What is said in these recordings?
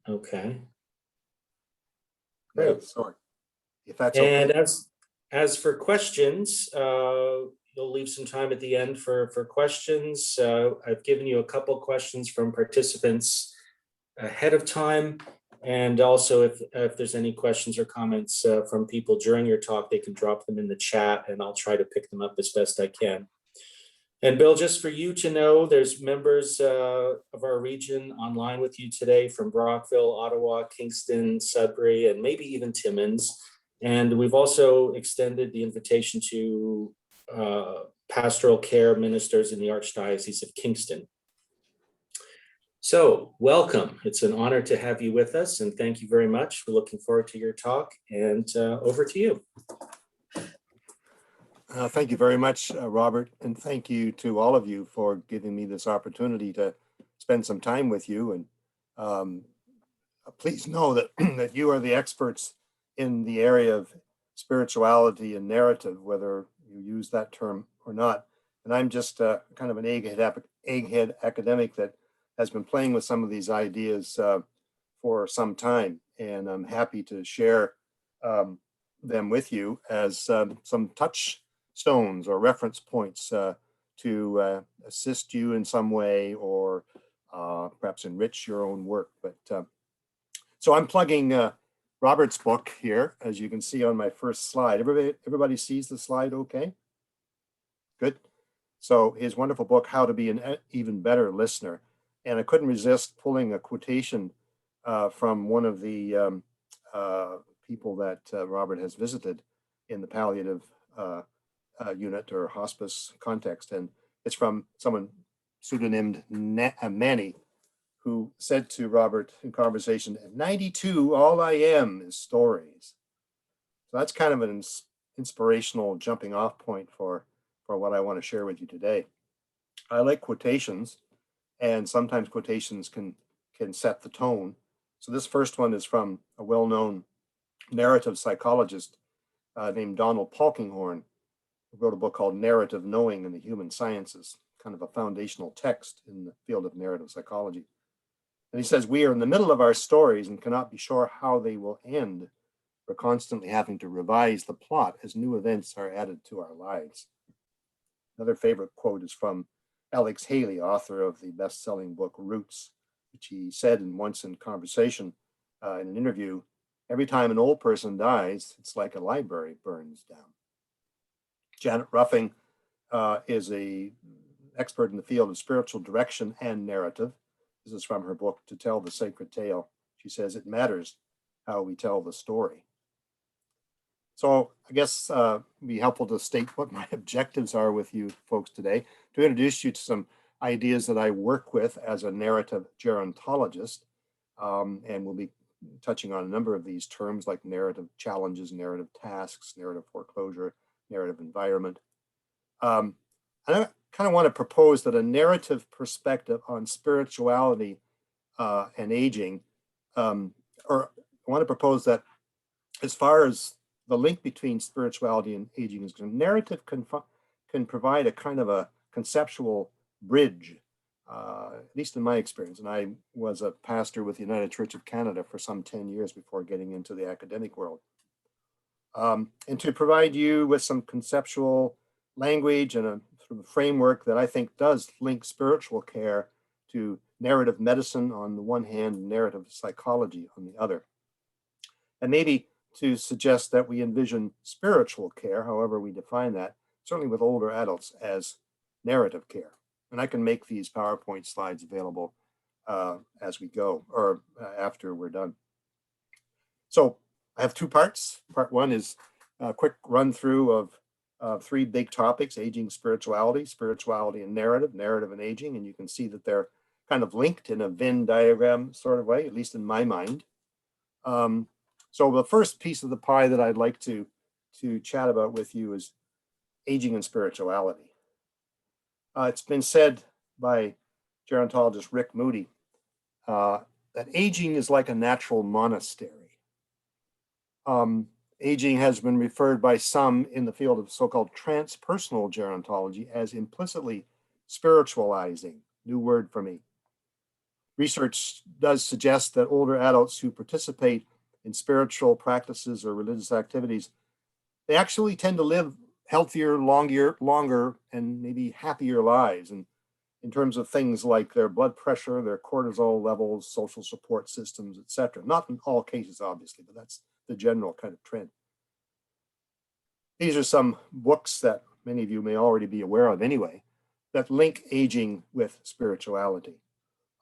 Okay, Yeah, great. sorry. If that's And okay. as for questions, you'll leave some time at the end for questions. I've given you a couple questions from participants ahead of time. And also, if there's any questions or comments from people during your talk, they can drop them in the chat and I'll try to pick them up as best I can. And Bill, just for you to know, there's members of our region online with you today from Brockville, Ottawa, Kingston, Sudbury, and maybe even Timmins. And we've also extended the invitation to pastoral care ministers in the Archdiocese of Kingston. So welcome. It's an honor to have you with us, and thank you very much. We're looking forward to your talk, and over to you. Thank you very much, Robert, and thank you to all of you for giving me this opportunity to spend some time with you. And please know that, that you are the experts in the area of spirituality and narrative, whether you use that term or not. And I'm just kind of an egghead academic that has been playing with some of these ideas for some time. And I'm happy to share them with you as some touchstones or reference points to assist you in some way or perhaps enrich your own work. But so I'm plugging Robert's book here, as you can see on my first slide. Everybody sees the slide okay? Good. So his wonderful book, How to Be an Even Better Listener. And I couldn't resist pulling a quotation from one of the people that Robert has visited in the palliative unit or hospice context. And it's from someone pseudonymed Manny, who said to Robert in conversation, at 92, all I am is stories. So that's kind of an inspirational jumping off point for what I want to share with you today. I like quotations, and sometimes quotations can set the tone. So this first one is from a well-known narrative psychologist named Donald Polkinghorne, who wrote a book called Narrative Knowing in the Human Sciences, kind of a foundational text in the field of narrative psychology. And he says, we are in the middle of our stories and cannot be sure how they will end. We're constantly having to revise the plot as new events are added to our lives. Another favorite quote is from Alex Haley, author of the best-selling book Roots, which he said once in conversation in an interview, every time an old person dies, it's like a library burns down. Janet Ruffing is an expert in the field of spiritual direction and narrative. This is from her book, To Tell the Sacred Tale. She says, it matters how we tell the story. So I guess it'd be helpful to state what my objectives are with you folks today, to introduce you to some ideas that I work with as a narrative gerontologist. And we'll be touching on a number of these terms like narrative challenges, narrative tasks, narrative foreclosure, narrative environment. And I kind of want to propose that a narrative perspective on spirituality and aging, or I want to propose that as far as the link between spirituality and aging is concerned, narrative can provide a kind of a conceptual bridge, at least in my experience. And I was a pastor with the United Church of Canada for some 10 years before getting into the academic world. And to provide you with some conceptual language and a sort of framework that I think does link spiritual care to narrative medicine on the one hand, and narrative psychology on the other. And maybe to suggest that we envision spiritual care, however we define that, certainly with older adults, as narrative care. And I can make these PowerPoint slides available as we go, or after we're done. So I have two parts. Part one is a quick run through of three big topics: aging, spirituality, spirituality and narrative, narrative and aging. And you can see that they're kind of linked in a Venn diagram sort of way, at least in my mind. So the first piece of the pie that I'd like to chat about with you is aging and spirituality. It's been said by gerontologist Rick Moody that aging is like a natural monastery. Aging has been referred by some in the field of so-called transpersonal gerontology as implicitly spiritualizing, new word for me. research does suggest that older adults who participate in spiritual practices or religious activities, they actually tend to live healthier, longer, and maybe happier lives. And in terms of things like their blood pressure, their cortisol levels, social support systems, etc. Not in all cases, obviously, but that's the general kind of trend. These are some books that many of you may already be aware of anyway, that link aging with spirituality.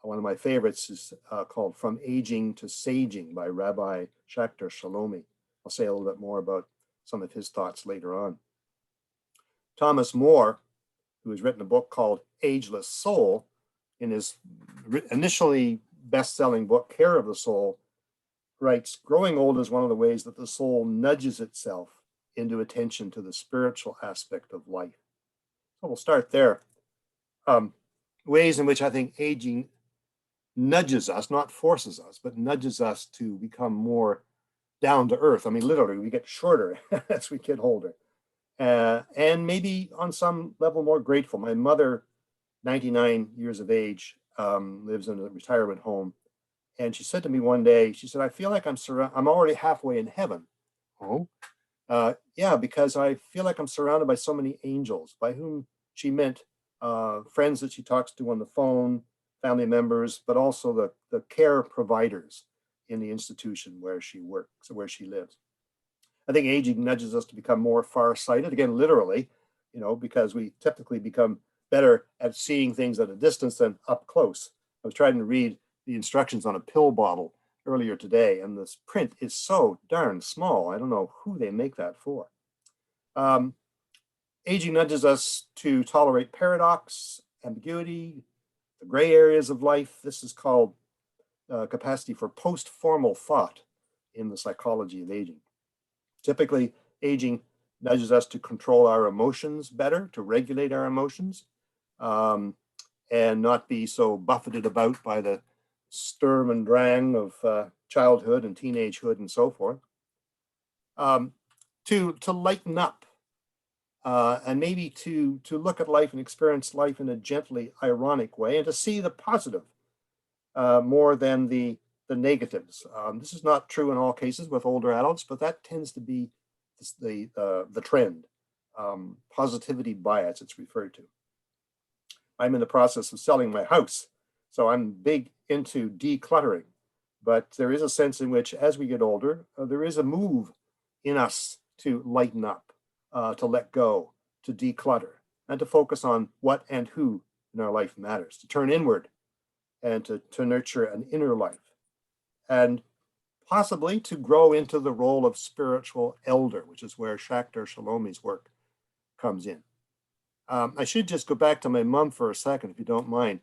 One of my favorites is called From Aging to Saging by Rabbi Shachter Shalomi. I'll say a little bit more about some of his thoughts later on. Thomas More, who has written a book called Ageless Soul, in his initially best-selling book, Care of the Soul, writes, growing old is one of the ways that the soul nudges itself into attention to the spiritual aspect of life. So we'll start there. Ways in which I think aging nudges us, not forces us, but nudges us to become more down to earth. I mean, literally, we get shorter as we get older. And maybe on some level more grateful. My mother, 99 years of age, lives in a retirement home. And she said to me one day, she said, I feel like I'm already halfway in heaven. Oh, yeah, because I feel like I'm surrounded by so many angels, by whom she meant friends that she talks to on the phone, family members, but also the care providers in the institution where she works, where she lives. I think aging nudges us to become more farsighted, again, literally, because we typically become better at seeing things at a distance than up close. I was trying to read the instructions on a pill bottle earlier today, and this print is so darn small. I don't know who they make that for. Aging nudges us to tolerate paradox, ambiguity, the gray areas of life. This is called capacity for post-formal thought in the psychology of aging. Typically, aging nudges us to control our emotions better, to regulate our emotions, and not be so buffeted about by the sturm and drang of childhood and teenagehood and so forth. To lighten up and maybe to look at life and experience life in a gently ironic way, and to see the positive more than the negatives. This is not true in all cases with older adults, but that tends to be the trend. Positivity bias, it's referred to. I'm in the process of selling my house, so I'm big into decluttering. But there is a sense in which, as we get older, there is a move in us to lighten up, to let go, to declutter, and to focus on what and who in our life matters, to turn inward and to nurture an inner life, and possibly to grow into the role of spiritual elder, which is where Shachter Shalomi's work comes in. I should just go back to my mom for a second, if you don't mind.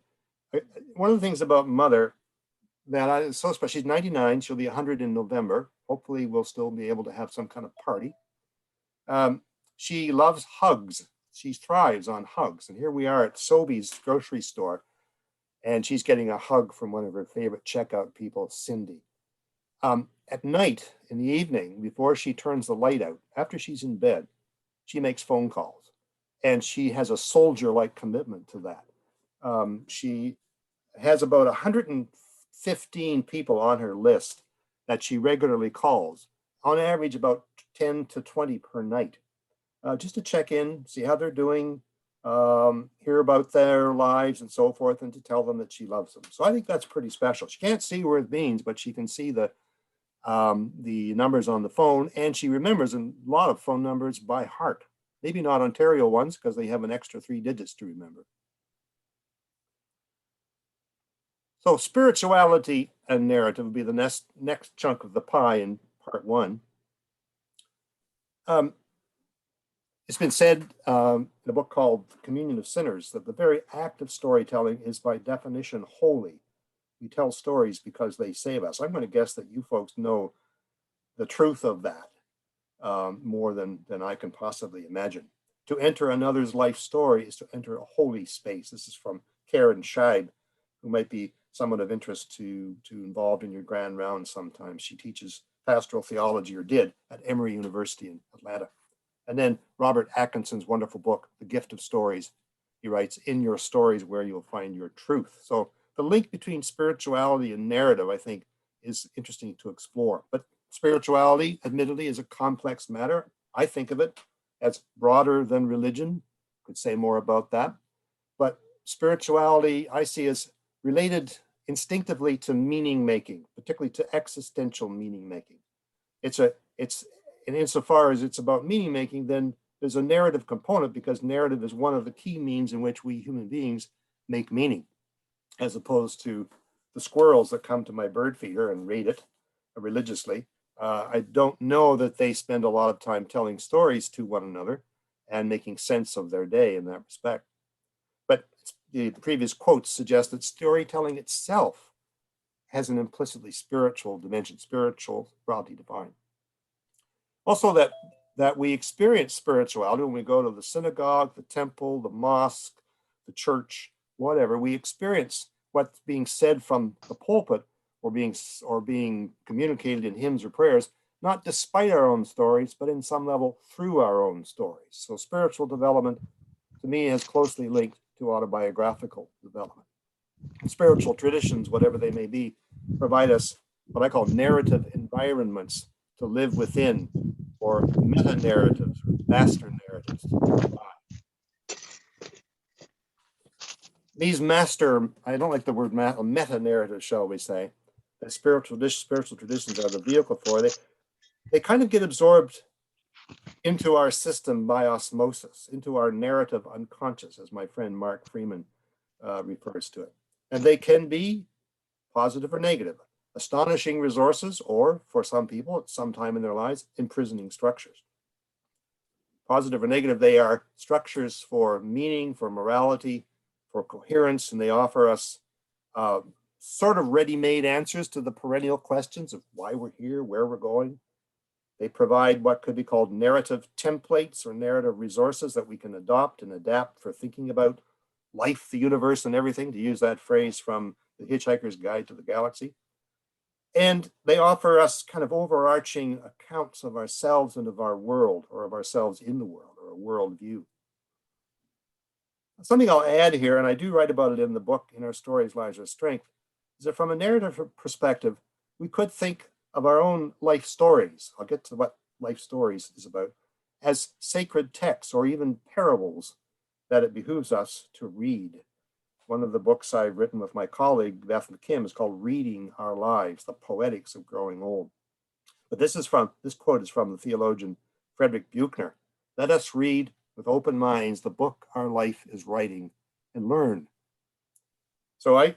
One of the things about mother that is so special, she's 99, she'll be 100 in November. Hopefully we'll still be able to have some kind of party. She loves hugs. She thrives on hugs. And here we are at Sobeys grocery store, and she's getting a hug from one of her favorite checkout people, Cindy. At night, in the evening, before she turns the light out, after she's in bed, she makes phone calls. And she has a soldier-like commitment to that. She has about 115 people on her list that she regularly calls, on average about 10 to 20 per night, just to check in, see how they're doing, hear about their lives and so forth, and to tell them that she loves them. So I think that's pretty special. She can't see where it means, but she can see the numbers on the phone, and she remembers a lot of phone numbers by heart. Maybe not Ontario ones, because they have an extra 3 digits to remember. So spirituality and narrative will be the next chunk of the pie in part 1. It's been said in a book called Communion of Sinners that the very act of storytelling is by definition holy. We tell stories because they save us. I'm going to guess that you folks know the truth of that more than I can possibly imagine. To enter another's life story is to enter a holy space. This is from Karen Scheib, who might be someone of interest to involved in your grand round sometimes. She teaches pastoral theology, or did, at Emory University in Atlanta. And then Robert Atkinson's wonderful book, The Gift of Stories. He writes, in your stories where you'll find your truth. So the link between spirituality and narrative, I think, is interesting to explore. But spirituality, admittedly, is a complex matter. I think of it as broader than religion. Could say more about that. But spirituality, I see as related instinctively to meaning making, particularly to existential meaning making. And insofar as it's about meaning making, then there's a narrative component, because narrative is one of the key means in which we human beings make meaning, as opposed to the squirrels that come to my bird feeder and rate it religiously. I don't know that they spend a lot of time telling stories to one another and making sense of their day in that respect. But the previous quotes suggest that storytelling itself has an implicitly spiritual dimension, spiritual, broadly defined. Also, that we experience spirituality when we go to the synagogue, the temple, the mosque, the church, whatever. We experience what's being said from the pulpit or being communicated in hymns or prayers, not despite our own stories, but in some level through our own stories. So spiritual development, to me, is closely linked to autobiographical development. And spiritual traditions, whatever they may be, provide us what I call narrative environments to live within, or meta-narratives, or master narratives to live by. These master, I don't like the word meta-narrative, shall we say, that spiritual traditions are the vehicle for. They kind of get absorbed into our system by osmosis, into our narrative unconscious, as my friend Mark Freeman refers to it. And they can be positive or negative, astonishing resources, or for some people at some time in their lives, imprisoning structures. Positive or negative, they are structures for meaning, for morality, for coherence, and they offer us sort of ready-made answers to the perennial questions of why we're here, where we're going. They provide what could be called narrative templates or narrative resources that we can adopt and adapt for thinking about life, the universe, and everything, to use that phrase from The Hitchhiker's Guide to the Galaxy. And they offer us kind of overarching accounts of ourselves and of our world, or of ourselves in the world, or a worldview. Something I'll add here, and I do write about it in the book, In Our Stories Lies Our Strength, is that from a narrative perspective, we could think of our own life stories, I'll get to what life stories is about, as sacred texts or even parables that it behooves us to read. One of the books I've written with my colleague, Beth McKim, is called Reading Our Lives, The Poetics of Growing Old. But this quote is from the theologian Frederick Buechner. Let us read with open minds the book our life is writing, and learn. So I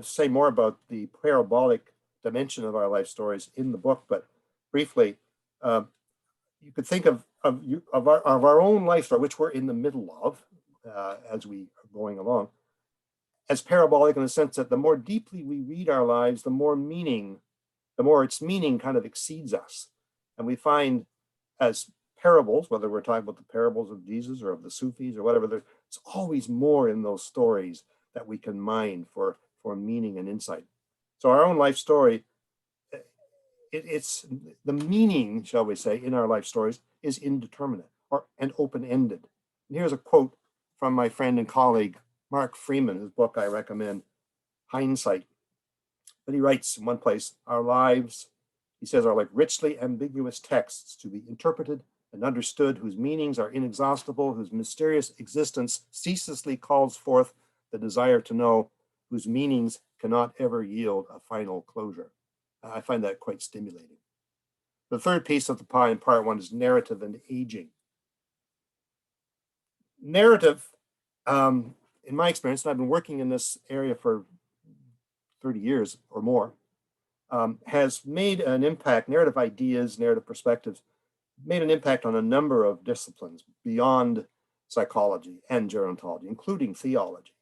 say more about the parabolic dimension of our life stories in the book, but briefly, you could think of our own life story, which we're in the middle of as we are going along, as parabolic in the sense that the more deeply we read our lives, the more its meaning kind of exceeds us. And we find as parables, whether we're talking about the parables of Jesus or of the Sufis or whatever, there's always more in those stories that we can mine for meaning and insight. So our own life story, it's the meaning, shall we say, in our life stories is indeterminate and open-ended. And here's a quote from my friend and colleague, Mark Freeman, whose book I recommend, Hindsight. But he writes in one place, our lives, he says, are like richly ambiguous texts to be interpreted and understood, whose meanings are inexhaustible, whose mysterious existence ceaselessly calls forth the desire to know, whose meanings cannot ever yield a final closure. I find that quite stimulating. The third piece of the pie in part one is narrative and aging. Narrative, in my experience, and I've been working in this area for 30 years or more, has made an impact, narrative ideas, narrative perspectives, made an impact on a number of disciplines beyond psychology and gerontology, including theology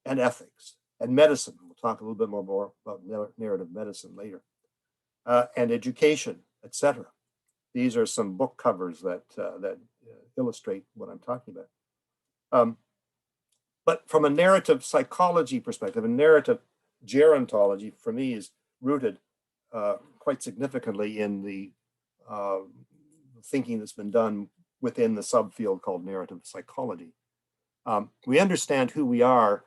and ethics and medicine. We'll talk a little bit more about narrative medicine later, and education, etc. These are some book covers that illustrate what I'm talking about. But from a narrative psychology perspective, a narrative gerontology for me is rooted quite significantly in the thinking that's been done within the subfield called narrative psychology. We understand who we are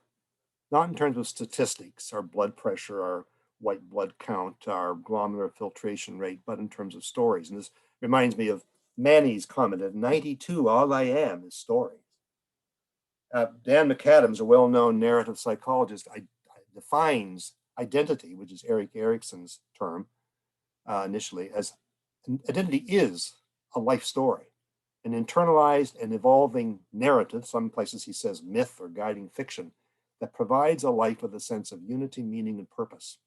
not in terms of statistics, our blood pressure, our white blood count, our glomerular filtration rate, but in terms of stories. And this reminds me of Manny's comment, at 92, all I am is stories. Dan McAdams, a well-known narrative psychologist, defines identity, which is Erik Erikson's term initially, as identity is a life story, an internalized and evolving narrative, some places he says myth or guiding fiction, that provides a life with a sense of unity, meaning, and purpose.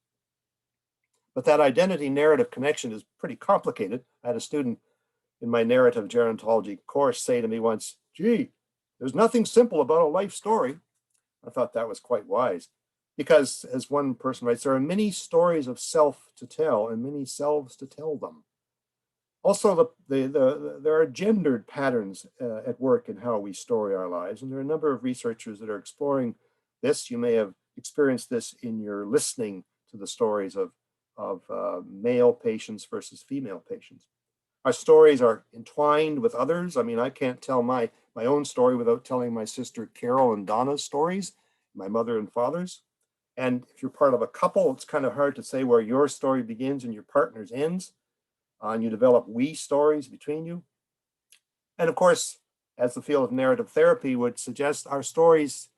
But that identity narrative connection is pretty complicated. I had a student in my narrative gerontology course say to me once, gee, there's nothing simple about a life story. I thought that was quite wise, because as one person writes, there are many stories of self to tell and many selves to tell them. Also, there are gendered patterns at work in how we story our lives, and there are a number of researchers that are exploring this. You may have experienced this in your listening to the stories of male patients versus female patients. Our stories are entwined with others. I mean, I can't tell my own story without telling my sister Carol and Donna's stories, my mother and father's. And if you're part of a couple, it's kind of hard to say where your story begins and your partner's ends. And you develop we stories between you. And of course, as the field of narrative therapy would suggest, our stories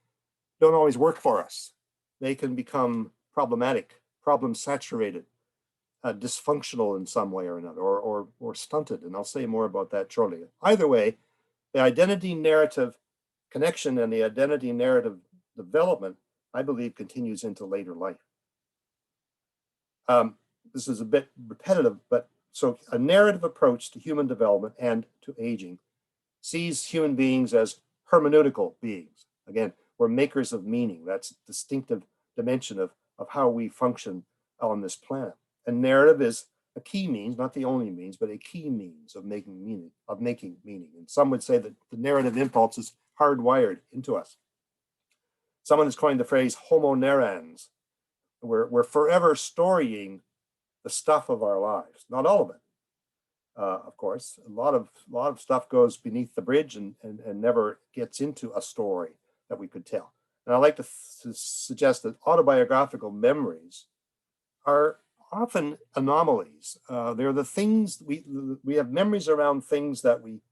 don't always work for us. They can become problematic, problem saturated, dysfunctional in some way or another, or stunted. And I'll say more about that shortly. Either way, the identity narrative connection and the identity narrative development, I believe, continues into later life. This is a bit repetitive, but so a narrative approach to human development and to aging sees human beings as hermeneutical beings. Again, we're makers of meaning. That's a distinctive dimension of how we function on this planet. And narrative is a key means, not the only means, but a key means of making meaning, And some would say that the narrative impulse is hardwired into us. Someone has coined the phrase homo narrans. We're forever storying the stuff of our lives, not all of it. Of course, a lot of stuff goes beneath the bridge and never gets into a story that we could tell. And I like to suggest that autobiographical memories are often anomalies. They're the things we have memories around things that we,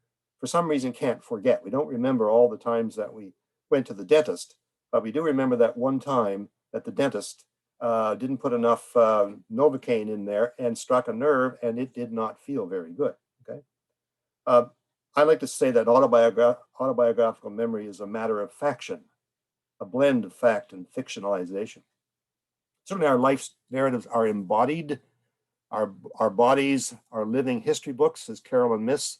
for some reason, can't forget. We don't remember all the times that we went to the dentist, but we do remember that one time that the dentist didn't put enough Novocaine in there and struck a nerve, and it did not feel very good. Okay, I like to say that autobiographical memory is a matter of faction, a blend of fact and fictionalization. Certainly, our life narratives are embodied. Our bodies are living history books, as Carolyn Miss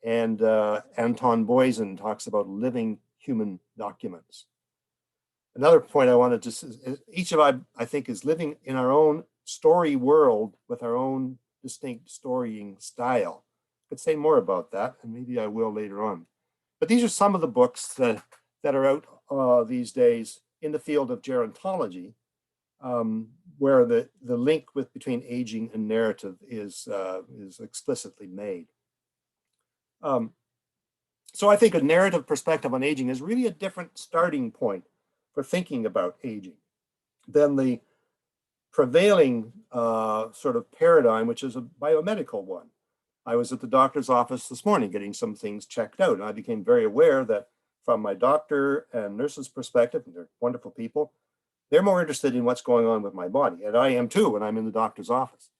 and Anton Boysen talks about living human documents. Another point I wanted to, each of us, I think, is living in our own story world with our own distinct storying style. I could say more about that, and maybe I will later on. But these are some of the books that are out these days in the field of gerontology, where the link between aging and narrative is explicitly made. So I think a narrative perspective on aging is really a different starting point for thinking about aging than the prevailing sort of paradigm, which is a biomedical one. I was at the doctor's office this morning getting some things checked out, and I became very aware that from my doctor and nurse's perspective, and they're wonderful people, they're more interested in what's going on with my body, and I am too when I'm in the doctor's office.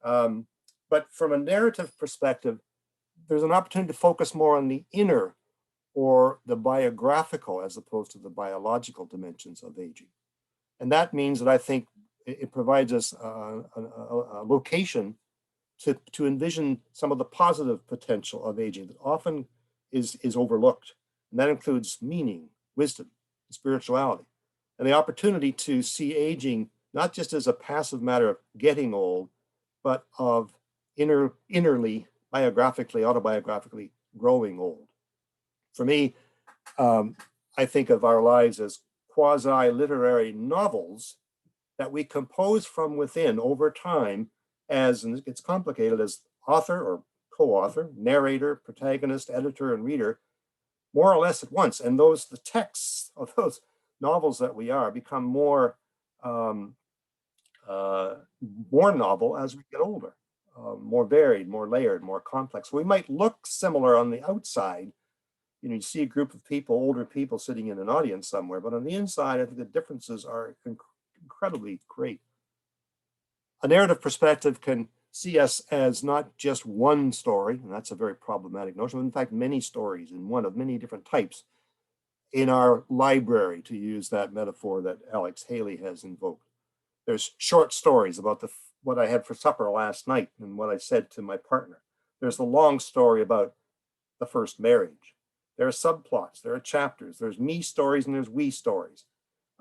But from a narrative perspective, there's an opportunity to focus more on the inner or the biographical as opposed to the biological dimensions of aging. And that means that I think it provides us a location to envision some of the positive potential of aging that often is overlooked. And that includes meaning, wisdom, and spirituality, and the opportunity to see aging not just as a passive matter of getting old, but of innerly, biographically, autobiographically growing old. For me, I think of our lives as quasi-literary novels that we compose from within over time as, and it's complicated, as author or co-author, narrator, protagonist, editor, and reader, more or less at once. And the texts of novels that we are, become more more novel as we get older, more varied, more layered, more complex. We might look similar on the outside. You know, you see a group of people, older people sitting in an audience somewhere, but on the inside, I think the differences are incredibly great. A narrative perspective can see us as not just one story, and that's a very problematic notion, but in fact, many stories in one of many different types in our library, to use that metaphor that Alex Haley has invoked. There's short stories about what I had for supper last night and what I said to my partner. There's the long story about the first marriage. There are subplots, there are chapters, there's me stories and there's we stories,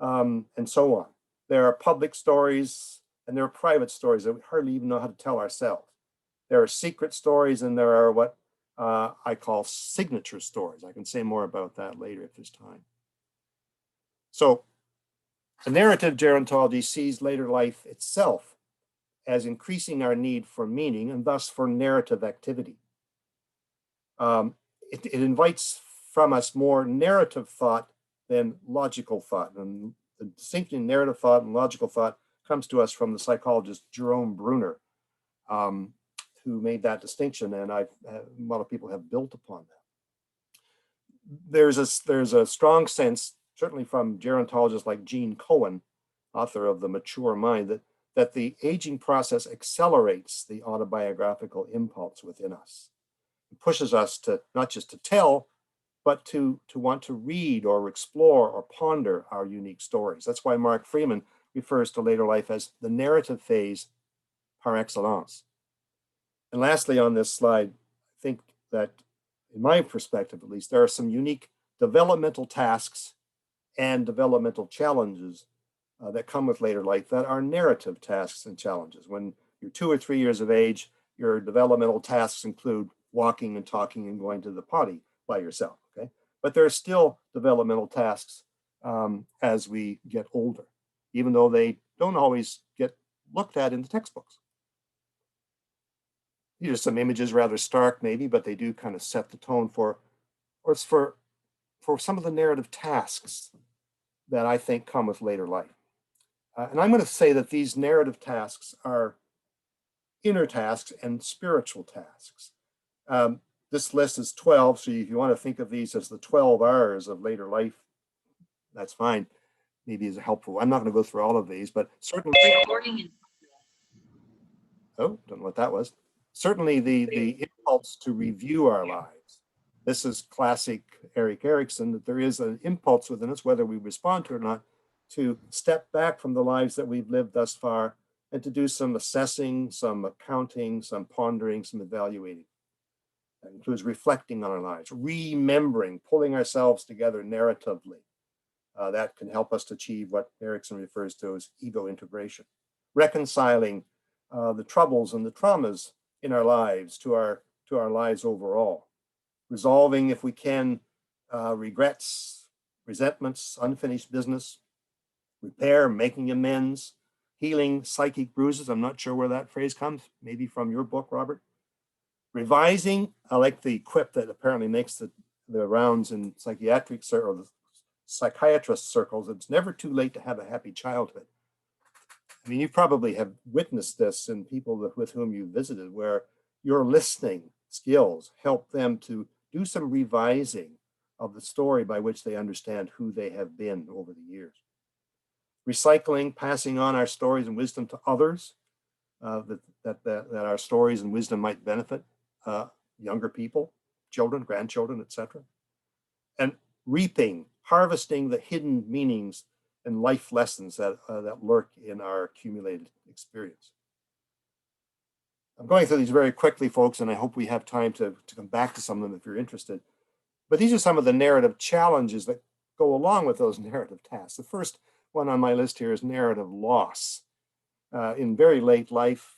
and so on. There are public stories and there are private stories that we hardly even know how to tell ourselves. There are secret stories and there are what I call signature stories. I can say more about that later if there's time. So the narrative gerontology sees later life itself as increasing our need for meaning and thus for narrative activity. It invites from us more narrative thought than logical thought. And the distinction in narrative thought and logical thought comes to us from the psychologist Jerome Bruner, who made that distinction, and a lot of people have built upon that. There's a strong sense, certainly from gerontologists like Gene Cohen, author of The Mature Mind, that the aging process accelerates the autobiographical impulse within us. It pushes us to not just to tell, but to want to read or explore or ponder our unique stories. That's why Mark Freeman refers to later life as the narrative phase par excellence. And lastly, on this slide, I think that, in my perspective at least, there are some unique developmental tasks and developmental challenges that come with later life that are narrative tasks and challenges. When you're 2 or 3 years of age, your developmental tasks include walking and talking and going to the potty by yourself, okay? But there are still developmental tasks as we get older, even though they don't always get looked at in the textbooks. These are some images, rather stark maybe, but they do kind of set the tone for some of the narrative tasks that I think come with later life. And I'm going to say that these narrative tasks are inner tasks and spiritual tasks. This list is 12, so if you want to think of these as the 12 R's of later life, that's fine. Maybe is helpful. I'm not going to go through all of these, but certainly. Oh, don't know what that was. Certainly the impulse to review our lives. This is classic Erik Erikson, that there is an impulse within us, whether we respond to it or not, to step back from the lives that we've lived thus far and to do some assessing, some accounting, some pondering, some evaluating. That includes reflecting on our lives, remembering, pulling ourselves together narratively. That can help us to achieve what Erikson refers to as ego integration. Reconciling the troubles and the traumas in our lives to our lives overall. Resolving, if we can, regrets, resentments, unfinished business. Repair, making amends, healing psychic bruises. I'm not sure where that phrase comes, maybe from your book, Robert. Revising, I like the quip that apparently makes the rounds in psychiatric or psychiatrist circles. It's never too late to have a happy childhood. I mean, you probably have witnessed this in people with whom you visited, where your listening skills help them to do some revising of the story by which they understand who they have been over the years. Recycling, passing on our stories and wisdom to others, that our stories and wisdom might benefit younger people, children, grandchildren, etc. And reaping, harvesting the hidden meanings and life lessons that lurk in our accumulated experience. I'm going through these very quickly, folks, and I hope we have time to come back to some of them if you're interested. But these are some of the narrative challenges that go along with those narrative tasks. The first one on my list here is narrative loss. In very late life,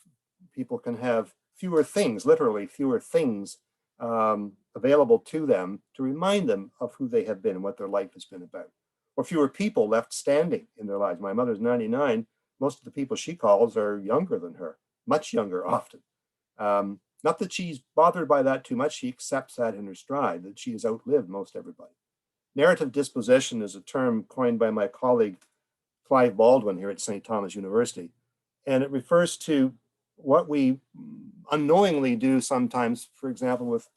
people can have fewer things, literally fewer things available to them to remind them of who they have been and what their life has been about. Or fewer people left standing in their lives. My mother's 99. Most of the people she calls are younger than her, much younger often. Not that she's bothered by that too much. She accepts that in her stride, that she has outlived most everybody. Narrative disposition is a term coined by my colleague Clive Baldwin here at St. Thomas University, and it refers to what we unknowingly do sometimes, for example, with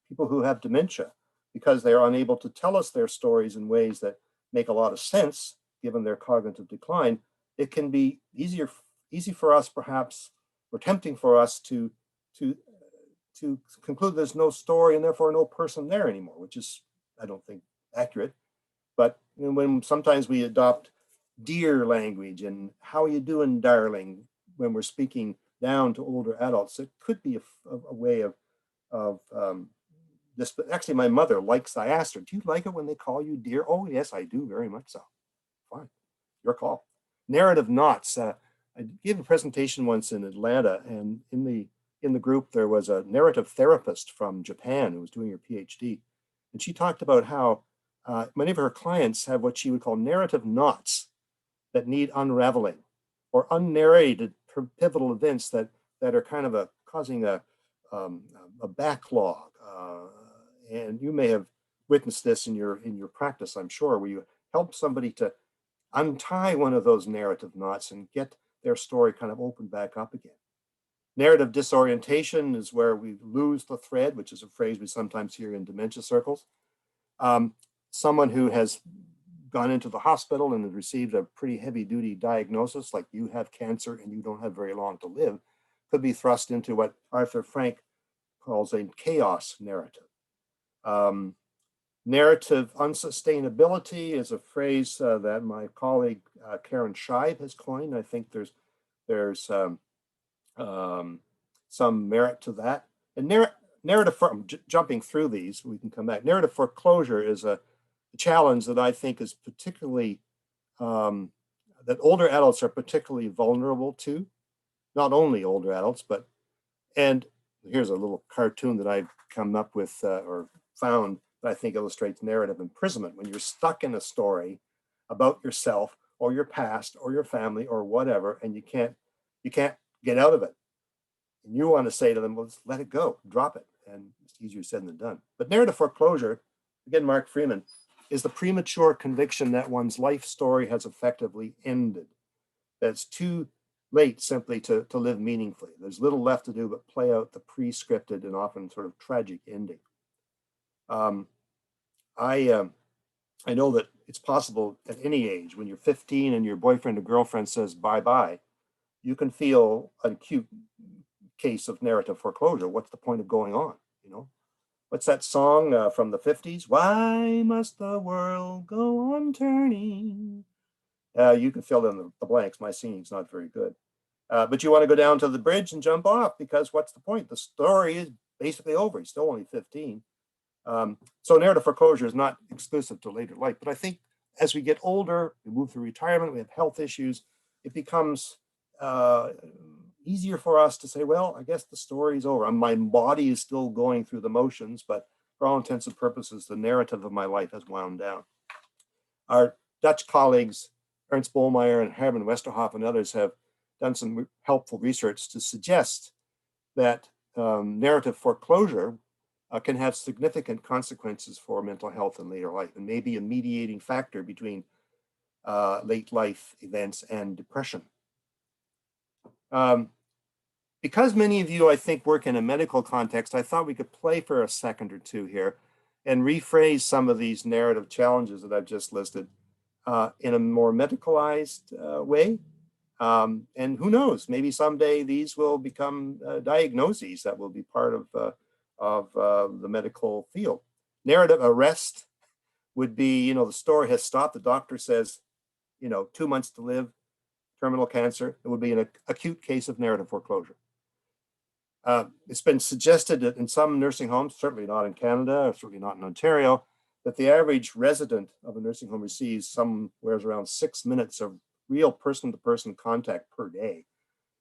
people who have dementia, because they're unable to tell us their stories in ways that make a lot of sense given their cognitive decline. It can be easy for us, perhaps, or tempting for us to conclude there's no story and therefore no person there anymore, which is, I don't think, accurate. But when sometimes we adopt dear language and how you doing, darling, when we're speaking down to older adults, it could be a way of this. But actually, my mother likes. I asked her, "Do you like it when they call you dear?" "Oh, yes, I do, very much so." Fine, your call. Narrative knots. I gave a presentation once in Atlanta, and in the group there was a narrative therapist from Japan who was doing her PhD, and she talked about how many of her clients have what she would call narrative knots that need unraveling, or unnarrated pivotal events that are kind of causing a backlog. And you may have witnessed this in your practice, I'm sure, where you help somebody to untie one of those narrative knots and get their story kind of opened back up again. Narrative disorientation is where we lose the thread, which is a phrase we sometimes hear in dementia circles. Someone who has gone into the hospital and has received a pretty heavy duty diagnosis, like you have cancer and you don't have very long to live, could be thrust into what Arthur Frank calls a chaos narrative. Narrative unsustainability is a phrase that my colleague Karen Scheib has coined. I think there's some merit to that. And narrative, jumping through these, we can come back. Narrative foreclosure is a challenge that I think is particularly, that older adults are particularly vulnerable to. Not only older adults, but, and here's a little cartoon that I've come up with or found that I think illustrates narrative imprisonment. When you're stuck in a story about yourself or your past or your family or whatever, and you can't get out of it. And you want to say to them, well, just let it go, drop it. And it's easier said than done. But narrative foreclosure, again, Mark Freeman, is the premature conviction that one's life story has effectively ended. That's too late simply to live meaningfully. There's little left to do but play out the pre-scripted and often sort of tragic ending. I know that it's possible at any age, when you're 15 and your boyfriend or girlfriend says bye-bye, you can feel an acute case of narrative foreclosure. What's the point of going on? You know, what's that song from the 50s? Why must the world go on turning? You can fill in the blanks. My singing's not very good. But you want to go down to the bridge and jump off, because what's the point? The story is basically over. He's still only 15. So narrative foreclosure is not exclusive to later life. But I think as we get older, we move through retirement, we have health issues, it becomes easier for us to say, well, I guess the story's over. My body is still going through the motions, but for all intents and purposes, the narrative of my life has wound down. Our Dutch colleagues, Ernst Bollmeyer and Herman Westerhoff and others, have done some helpful research to suggest that narrative foreclosure can have significant consequences for mental health in later life, and may be a mediating factor between late life events and depression. Because many of you, I think, work in a medical context, I thought we could play for a second or two here and rephrase some of these narrative challenges that I've just listed in a more medicalized way. And who knows, maybe someday these will become diagnoses that will be part of the medical field. Narrative arrest would be, the story has stopped. The doctor says, 2 months to live, terminal cancer. It would be an acute case of narrative foreclosure. It's been suggested that in some nursing homes, certainly not in Canada, or certainly not in Ontario, that the average resident of a nursing home receives somewhere around 6 minutes of real person-to-person contact per day.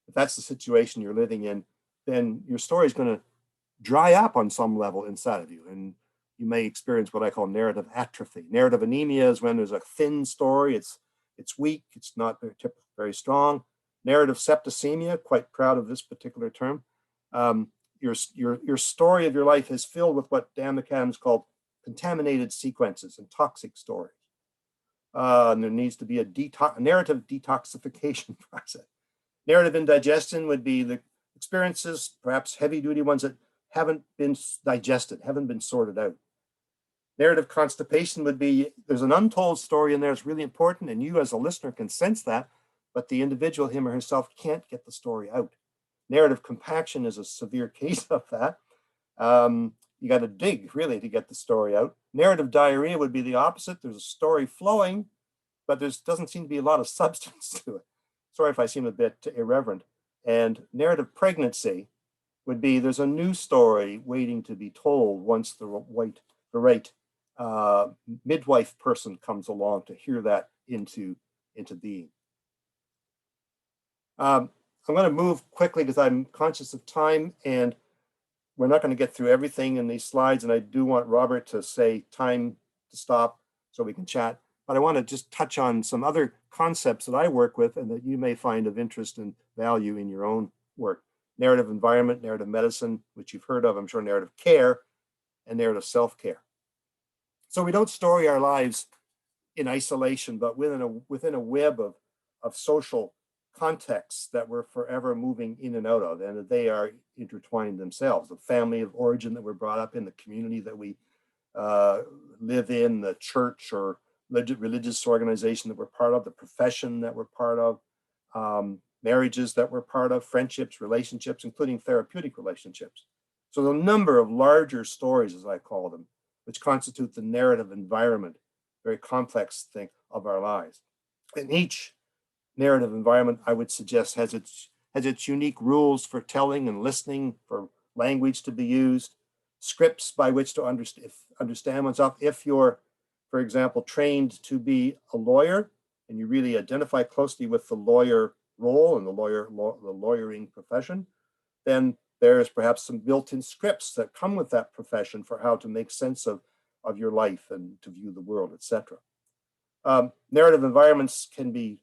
If that's the situation you're living in, then your story is going to dry up on some level inside of you, and you may experience what I call narrative atrophy. Narrative anemia is when there's a thin story, it's weak, it's not very strong. Narrative septicemia, quite proud of this particular term. Your story of your life is filled with what Dan McAdams called contaminated sequences and toxic stories. And there needs to be a narrative detoxification process. Narrative indigestion would be the experiences, perhaps heavy duty ones that haven't been digested, haven't been sorted out. Narrative constipation would be, there's an untold story in there that's really important, and you as a listener can sense that, but the individual, him or herself, can't get the story out. Narrative compaction is a severe case of that. You got to dig really to get the story out. Narrative diarrhea would be the opposite. There's a story flowing, but there doesn't seem to be a lot of substance to it. Sorry if I seem a bit irreverent. And narrative pregnancy would be, there's a new story waiting to be told once the right midwife person comes along to hear that into being. I'm going to move quickly because I'm conscious of time, and we're not going to get through everything in these slides. And I do want Robert to say time to stop so we can chat. But I want to just touch on some other concepts that I work with and that you may find of interest and value in your own work. Narrative environment, narrative medicine, which you've heard of, I'm sure, narrative care, and narrative self-care. So we don't story our lives in isolation, but within a web of social contexts that we're forever moving in and out of, and they are intertwined themselves. The family of origin that we're brought up in, the community that we live in, the church or religious organization that we're part of, the profession that we're part of, marriages that we're part of, friendships, relationships, including therapeutic relationships. So the number of larger stories, as I call them, which constitute the narrative environment, very complex thing of our lives. And each narrative environment, I would suggest, has its unique rules for telling and listening, for language to be used, scripts by which to understand oneself. If you're, for example, trained to be a lawyer and you really identify closely with the lawyer role and the lawyering profession, then there's perhaps some built-in scripts that come with that profession for how to make sense of your life and to view the world, etc. Narrative environments can be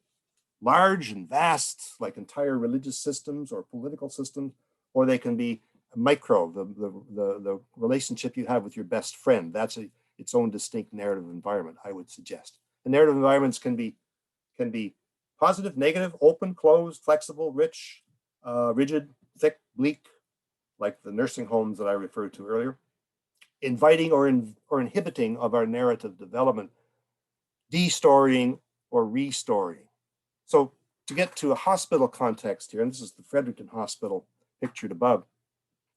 large and vast, like entire religious systems or political systems, or they can be micro, the relationship you have with your best friend. That's its own distinct narrative environment, I would suggest. And narrative environments can be positive, negative, open, closed, flexible, rich, rigid, thick, bleak, like the nursing homes that I referred to earlier, inviting or inhibiting of our narrative development, de-storying or restorying. So to get to a hospital context here, and this is the Fredericton Hospital pictured above,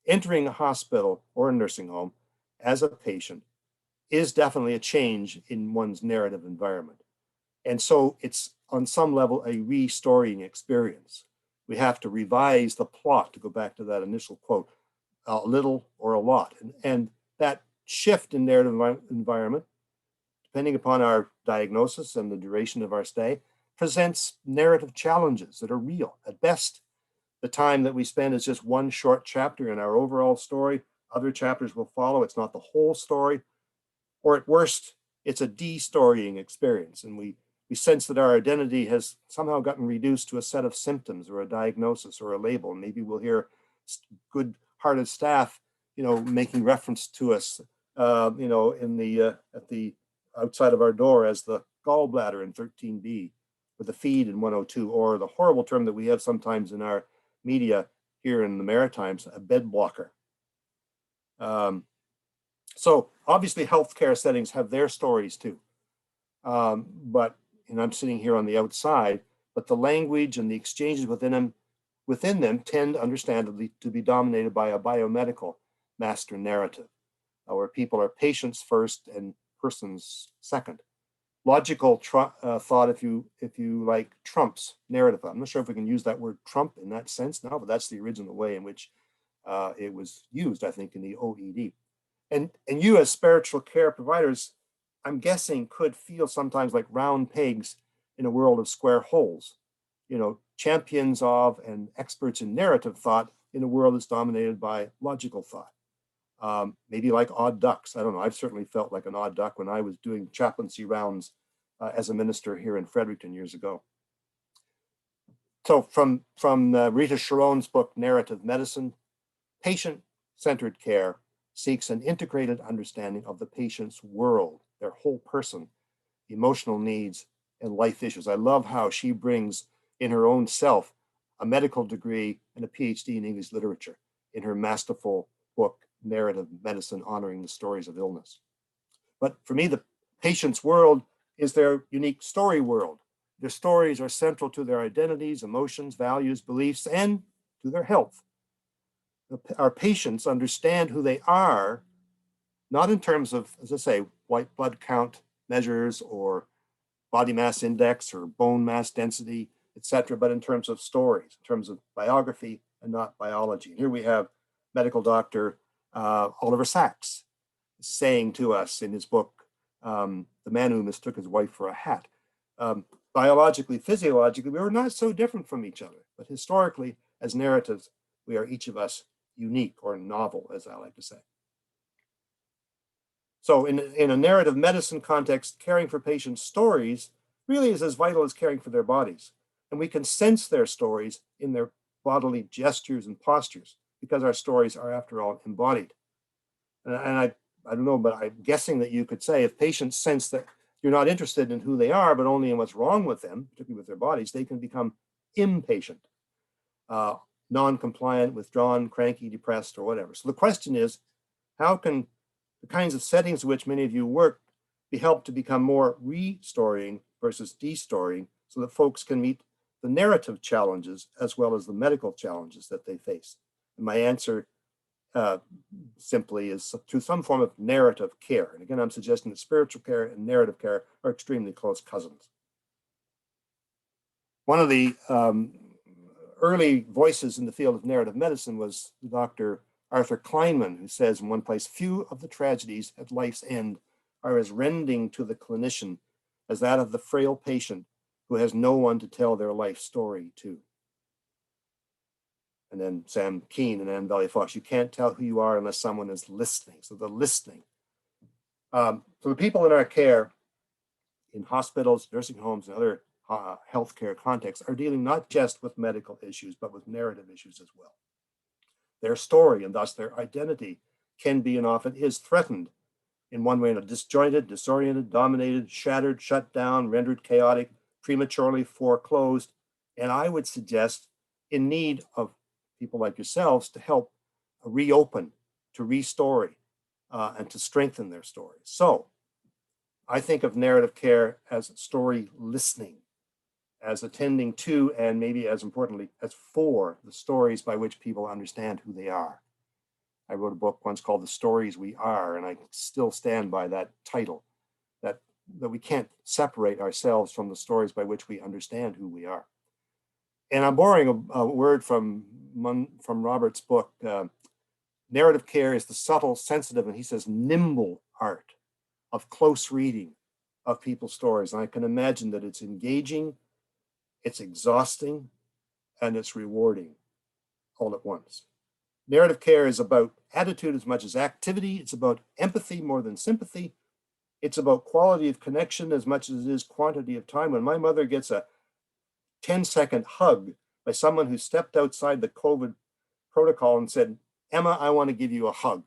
entering a hospital or a nursing home as a patient is definitely a change in one's narrative environment. And so it's on some level a restorying experience. We have to revise the plot, to go back to that initial quote, a little or a lot. And that shift in narrative environment, depending upon our diagnosis and the duration of our stay, presents narrative challenges that are real. At best, the time that we spend is just one short chapter in our overall story. Other chapters will follow. It's not the whole story. Or at worst, it's a de-storying experience. And we sense that our identity has somehow gotten reduced to a set of symptoms or a diagnosis or a label. Maybe we'll hear good-hearted staff, making reference to us, in at the outside of our door as the gallbladder in 13B, or the feed in 102, or the horrible term that we have sometimes in our media here in the Maritimes, a bed blocker. So obviously healthcare settings have their stories too. But I'm sitting here on the outside, but the language and the exchanges within them tend, understandably, to be dominated by a biomedical master narrative, where people are patients first and persons second. Logical thought, if you like, trumps narrative. I'm not sure if we can use that word trump in that sense now, but that's the original way in which it was used, I think, in the OED. And you as spiritual care providers, I'm guessing, could feel sometimes like round pegs in a world of square holes, champions of and experts in narrative thought in a world that's dominated by logical thought. Maybe like odd ducks. I don't know. I've certainly felt like an odd duck when I was doing chaplaincy rounds as a minister here in Fredericton years ago. So from Rita Sharon's book, Narrative Medicine, patient-centered care seeks an integrated understanding of the patient's world, their whole person, emotional needs, and life issues. I love how she brings in her own self a medical degree and a PhD in English literature in her masterful book, Narrative Medicine, Honoring the Stories of Illness. But for me, the patient's world is their unique story world. Their stories are central to their identities, emotions, values, beliefs, and to their health. Our patients understand who they are, not in terms of, as I say, white blood count measures or body mass index or bone mass density, etc., but in terms of stories, in terms of biography and not biology. Here we have medical doctor Oliver Sacks saying to us in his book, The Man Who Mistook His Wife for a Hat, biologically, physiologically, we are not so different from each other, but historically, as narratives, we are each of us unique or novel, as I like to say. So in a narrative medicine context, caring for patients' stories really is as vital as caring for their bodies. And we can sense their stories in their bodily gestures and postures because our stories are, after all, embodied. And I don't know, but I'm guessing that you could say if patients sense that you're not interested in who they are, but only in what's wrong with them, particularly with their bodies, they can become impatient, non-compliant, withdrawn, cranky, depressed, or whatever. So the question is, how can the kinds of settings in which many of you work be helped to become more restoring versus destoring so that folks can meet the narrative challenges as well as the medical challenges that they face? And my answer simply is through some form of narrative care. And again, I'm suggesting that spiritual care and narrative care are extremely close cousins. One of the early voices in the field of narrative medicine was Dr. Arthur Kleinman, who says in one place, few of the tragedies at life's end are as rending to the clinician as that of the frail patient who has no one to tell their life story to. And then Sam Keane and Ann Valley Fox, you can't tell who you are unless someone is listening. So the listening. So the people in our care, in hospitals, nursing homes, and other healthcare contexts are dealing not just with medical issues, but with narrative issues as well. Their story and thus their identity can be and often is threatened in one way in a disjointed, disoriented, dominated, shattered, shut down, rendered chaotic, prematurely foreclosed, and I would suggest in need of people like yourselves to help reopen, to restory, and to strengthen their stories. So I think of narrative care as story listening, as attending to, and maybe as importantly, as for the stories by which people understand who they are. I wrote a book once called The Stories We Are, and I still stand by that title, that we can't separate ourselves from the stories by which we understand who we are. And I'm borrowing a word from Robert's book. Narrative care is the subtle, sensitive, and he says nimble art of close reading of people's stories. And I can imagine that it's engaging, it's exhausting, and it's rewarding all at once. Narrative care is about attitude as much as activity. It's about empathy more than sympathy. It's about quality of connection as much as it is quantity of time. When my mother gets a 10-second hug by someone who stepped outside the COVID protocol and said, Emma, I want to give you a hug,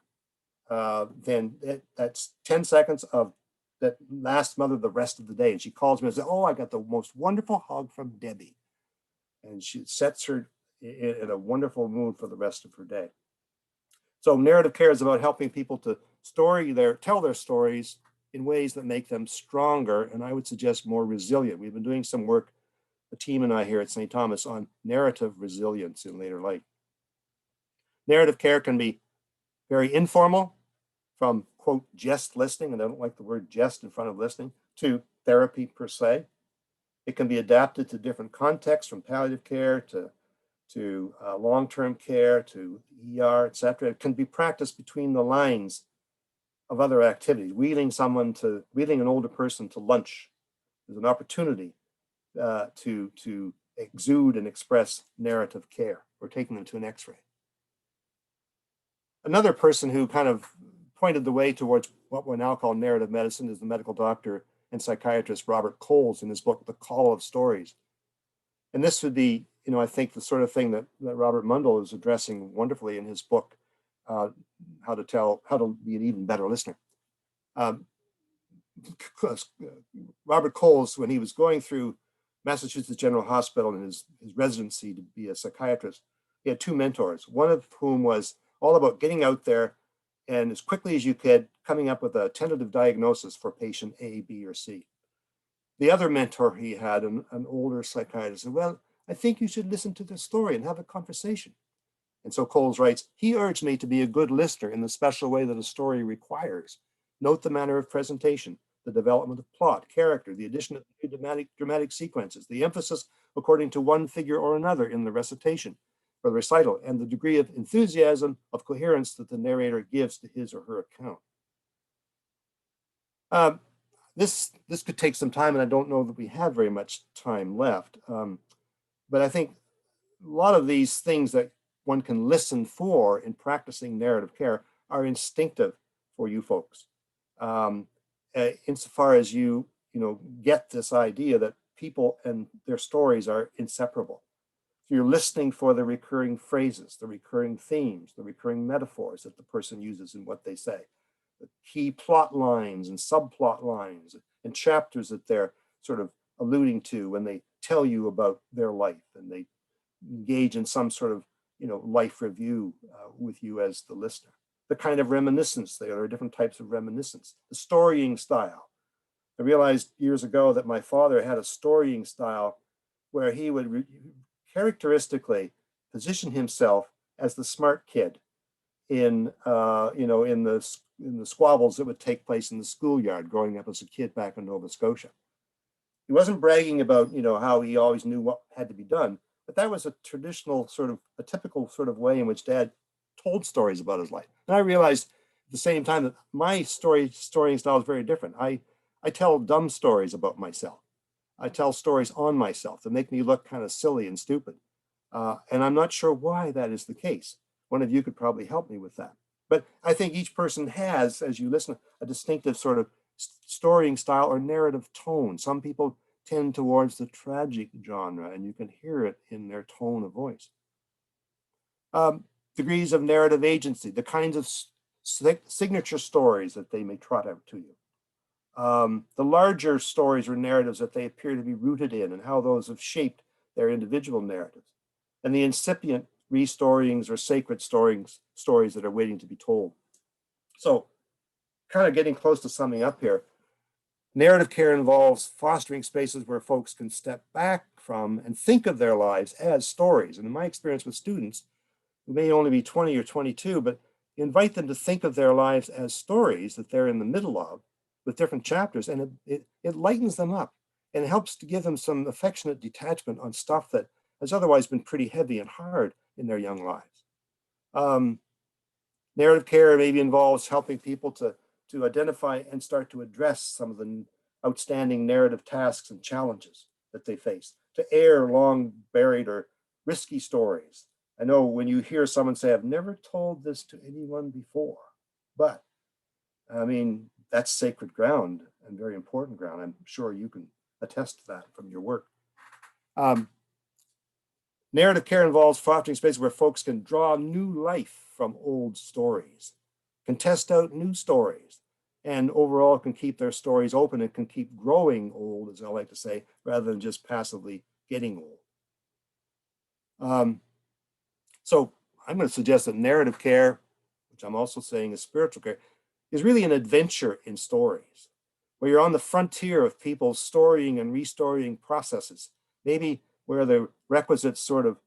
then that's 10 seconds of that lasts mother the rest of the day. And she calls me and says, oh, I got the most wonderful hug from Debbie. And she sets her in a wonderful mood for the rest of her day. So narrative care is about helping people to tell their stories in ways that make them stronger, and I would suggest more resilient. We've been doing some work, the team and I here at St. Thomas, on narrative resilience in later life. Narrative care can be very informal, from, quote, just listening, and I don't like the word just in front of listening, to therapy per se. It can be adapted to different contexts, from palliative care to long-term care to ER, etc. It can be practiced between the lines of other activities. Wheeling an older person to lunch is an opportunity to exude and express narrative care, or taking them to an X-ray. Another person who kind of pointed the way towards what we now call narrative medicine is the medical doctor and psychiatrist Robert Coles in his book, The Call of Stories. And this would be, I think, the sort of thing that Robert Mundell is addressing wonderfully in his book, how to be an even better listener. Um, Robert Coles, when he was going through Massachusetts General Hospital in his residency to be a psychiatrist, he had two mentors, one of whom was all about getting out there and as quickly as you could coming up with a tentative diagnosis for patient A, B, or C. The other mentor he had, an older psychiatrist, said, well, I think you should listen to the story and have a conversation. And so Coles writes, he urged me to be a good listener in the special way that a story requires. Note the manner of presentation, the development of plot, character, the addition of dramatic sequences, the emphasis according to one figure or another in the recitation or the recital, and the degree of enthusiasm, of coherence that the narrator gives to his or her account. This could take some time, and I don't know that we have very much time left. But I think a lot of these things that one can listen for in practicing narrative care are instinctive for you folks. Insofar as you get this idea that people and their stories are inseparable. So you're listening for the recurring phrases, the recurring themes, the recurring metaphors that the person uses in what they say, the key plot lines and subplot lines and chapters that they're sort of alluding to when they tell you about their life and they engage in some sort of life review with you as the listener. The kind of reminiscence, there are different types of reminiscence. The storying style. I realized years ago that my father had a storying style where he would characteristically position himself as the smart kid in in the squabbles that would take place in the schoolyard growing up as a kid back in Nova Scotia. He wasn't bragging about how he always knew what had to be done, but that was a traditional a typical sort of way in which Dad told stories about his life. And I realized at the same time that my storying style is very different. I tell dumb stories about myself. I tell stories on myself that make me look kind of silly and stupid. And I'm not sure why that is the case. One of you could probably help me with that. But I think each person has, as you listen, a distinctive sort of storying style or narrative tone. Some people tend towards the tragic genre, and you can hear it in their tone of voice. Degrees of narrative agency, the kinds of signature stories that they may trot out to you. The larger stories or narratives that they appear to be rooted in and how those have shaped their individual narratives. And the incipient restoryings or sacred stories that are waiting to be told. So kind of getting close to summing up here, narrative care involves fostering spaces where folks can step back from and think of their lives as stories. And in my experience with students who may only be 20 or 22, but invite them to think of their lives as stories that they're in the middle of with different chapters, and it lightens them up and helps to give them some affectionate detachment on stuff that has otherwise been pretty heavy and hard in their young lives. Narrative care maybe involves helping people to identify and start to address some of the outstanding narrative tasks and challenges that they face, to air long buried or risky stories. I know when you hear someone say, I've never told this to anyone before, but I mean, that's sacred ground and very important ground. I'm sure you can attest to that from your work. Narrative care involves fostering spaces where folks can draw new life from old stories, can test out new stories, and overall can keep their stories open and can keep growing old, as I like to say, rather than just passively getting old. So I'm going to suggest that narrative care, which I'm also saying is spiritual care, is really an adventure in stories, where you're on the frontier of people's storying and restorying processes, maybe where the requisite sort of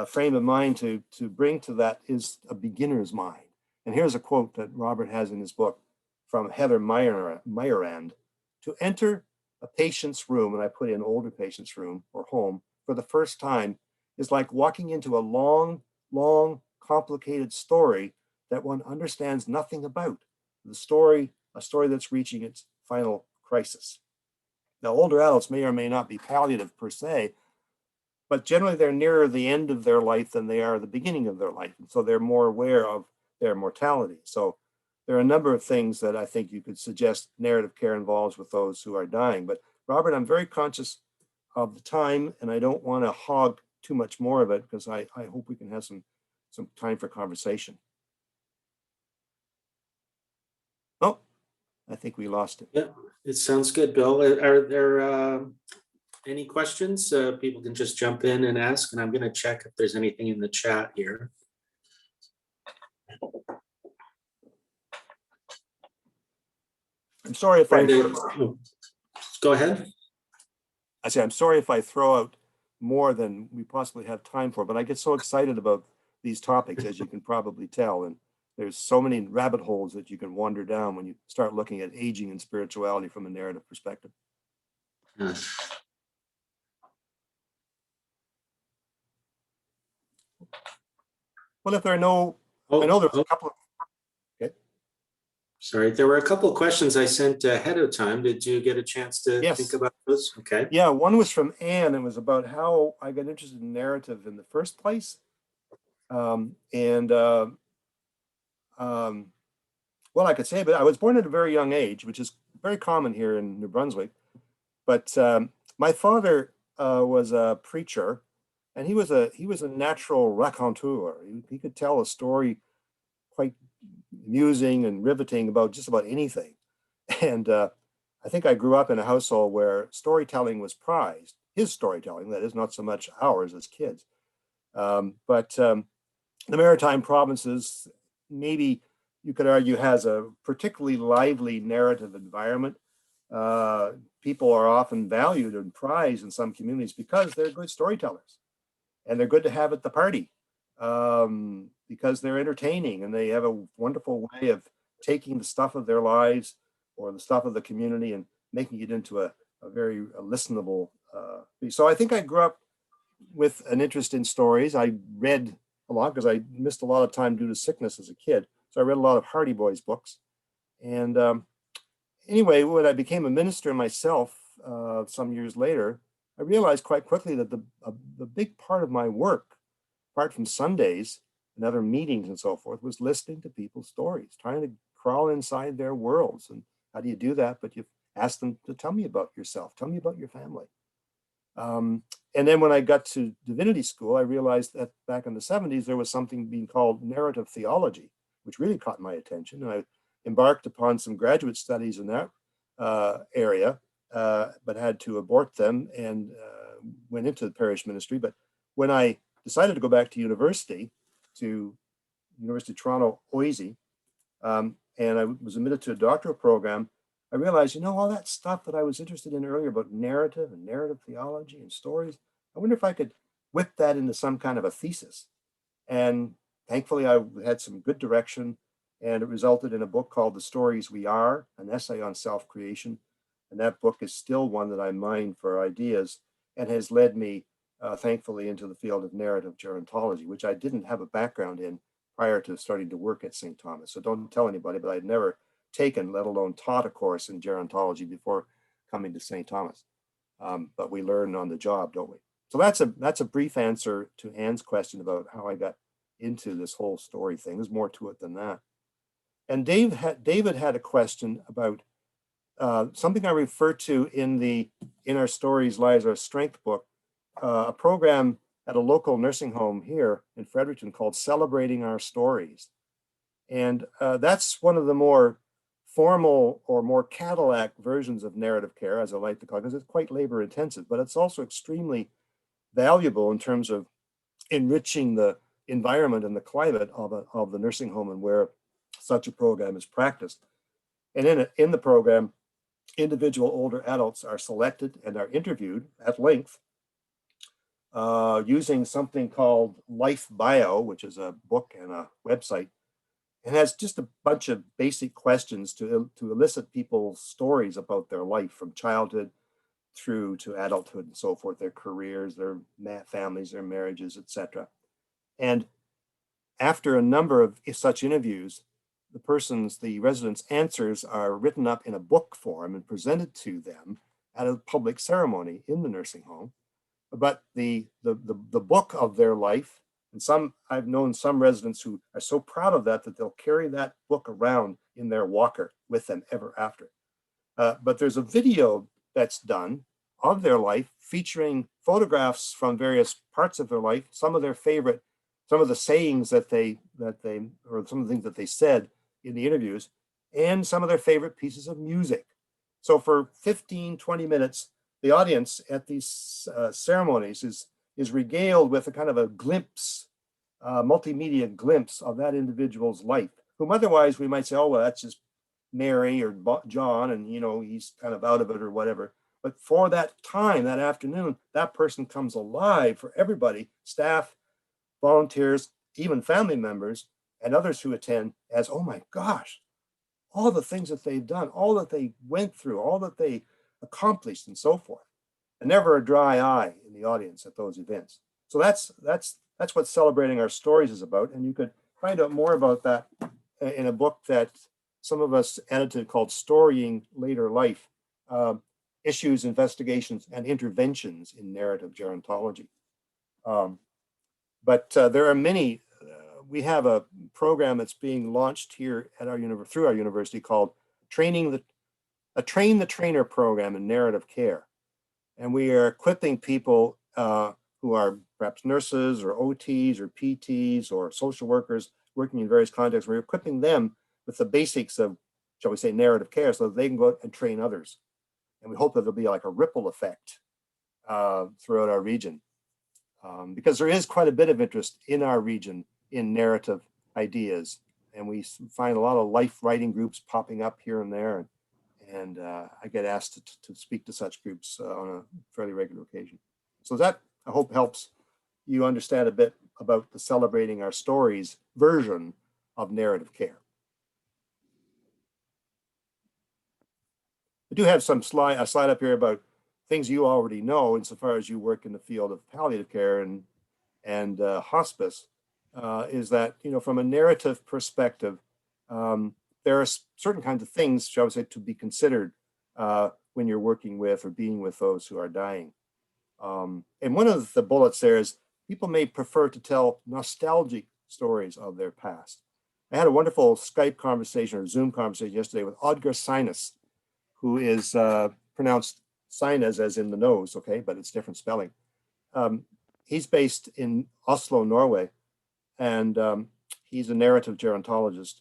frame of mind to bring to that is a beginner's mind. And here's a quote that Robert has in his book from Heather Meyerand: to enter a patient's room, and I put in older patient's room or home, for the first time is like walking into a long, complicated story that one understands nothing about. A story that's reaching its final crisis. Now, older adults may or may not be palliative per se, but generally they're nearer the end of their life than they are the beginning of their life. And so they're more aware of their mortality. So there are a number of things that I think you could suggest narrative care involves with those who are dying. But Robert, I'm very conscious of the time, and I don't want to hog too much more of it because I hope we can have some time for conversation. I think we lost it. Yeah, it sounds good, Bill. Are there any questions? People can just jump in and ask, and I'm going to check if there's anything in the chat here. I'm sorry if Brenda, go ahead. I say I'm sorry if I throw out more than we possibly have time for, but I get so excited about these topics, as you can probably tell, and there's so many rabbit holes that you can wander down when you start looking at aging and spirituality from a narrative perspective. Well, if there are no, I know there's a couple of, okay. Sorry, there were a couple of questions I sent ahead of time. Did you get a chance to Yes. think about those? Okay. Yeah, one was from Anne. It was about how I got interested in narrative in the first place. Well, I could say, but I was born at a very young age, which is very common here in New Brunswick. But my father was a preacher, and he was a natural raconteur. He could tell a story quite amusing and riveting about just about anything. And I think I grew up in a household where storytelling was prized. His storytelling, that is, not so much ours as kids. But the Maritime Provinces, maybe you could argue, has a particularly lively narrative environment. People are often valued and prized in some communities because they're good storytellers, and they're good to have at the party because they're entertaining and they have a wonderful way of taking the stuff of their lives or the stuff of the community and making it into a very listenable. So I think I grew up with an interest in stories. I read a lot because I missed a lot of time due to sickness as a kid. So I read a lot of Hardy Boys books. And anyway, when I became a minister myself some years later, I realized quite quickly that the big part of my work, apart from Sundays and other meetings and so forth, was listening to people's stories, trying to crawl inside their worlds. And how do you do that? But you ask them to tell me about yourself, tell me about your family. And then when I got to divinity school, I realized that back in the 70s, there was something being called narrative theology, which really caught my attention. And I embarked upon some graduate studies in that area, but had to abort them and went into the parish ministry. But when I decided to go back to University of Toronto, OISE, and I was admitted to a doctoral program, I realized, all that stuff that I was interested in earlier about narrative and narrative theology and stories, I wonder if I could whip that into some kind of a thesis. And thankfully, I had some good direction, and it resulted in a book called The Stories We Are, an essay on self-creation. And that book is still one that I mine for ideas and has led me, thankfully, into the field of narrative gerontology, which I didn't have a background in prior to starting to work at St. Thomas. So don't tell anybody, but I'd never taken, let alone taught a course in gerontology before coming to St. Thomas. But we learn on the job, don't we? So that's a brief answer to Anne's question about how I got into this whole story thing. There's more to it than that. And David had a question about something I refer to in our Stories Lies Our Strength book, a program at a local nursing home here in Fredericton called Celebrating Our Stories. And that's one of the more formal or more Cadillac versions of narrative care, as I like to call it, because it's quite labor intensive, but it's also extremely valuable in terms of enriching the environment and the climate of the nursing home and where such a program is practiced. And in the program, individual older adults are selected and are interviewed at length using something called Life Bio, which is a book and a website. It has just a bunch of basic questions to elicit people's stories about their life from childhood through to adulthood and so forth, their careers, their families, their marriages, etc. And after a number of such interviews, the residents' answers are written up in a book form and presented to them at a public ceremony in the nursing home. But the book of their life, and I've known some residents who are so proud of that they'll carry that book around in their walker with them ever after. But there's a video that's done of their life featuring photographs from various parts of their life, some of their favorite, some of the sayings that they or some of the things that they said in the interviews, and some of their favorite pieces of music. So for 15, 20 minutes, the audience at these ceremonies is regaled with a kind of a glimpse, multimedia glimpse of that individual's life, whom otherwise we might say, oh, well, that's just Mary or John, and he's kind of out of it or whatever. But for that time, that afternoon, that person comes alive for everybody, staff, volunteers, even family members, and others who attend, as, oh my gosh, all the things that they've done, all that they went through, all that they accomplished, and so forth. And never a dry eye in the audience at those events. So that's what Celebrating Our Stories is about. And you could find out more about that in a book that some of us edited called Storying Later Life, Issues, Investigations, and Interventions in Narrative Gerontology. But there are many. We have a program that's being launched here at through our university called Train the Trainer program in narrative care. And we are equipping people who are perhaps nurses or OTs or PTs or social workers working in various contexts. We're equipping them with the basics of, shall we say, narrative care, so that they can go out and train others. And we hope that there'll be like a ripple effect throughout our region. Because there is quite a bit of interest in our region in narrative ideas. And we find a lot of life writing groups popping up here and there. And I get asked to speak to such groups on a fairly regular occasion. So that, I hope, helps you understand a bit about the Celebrating Our Stories version of narrative care. I do have a slide up here about things you already know insofar as you work in the field of palliative care and hospice, is that, from a narrative perspective, there are certain kinds of things, shall we say, to be considered when you're working with or being with those who are dying. And one of the bullets there is people may prefer to tell nostalgic stories of their past. I had a wonderful Skype conversation or Zoom conversation yesterday with Odger Sinus, who is pronounced sinus as in the nose, okay, but it's different spelling. He's based in Oslo, Norway, and he's a narrative gerontologist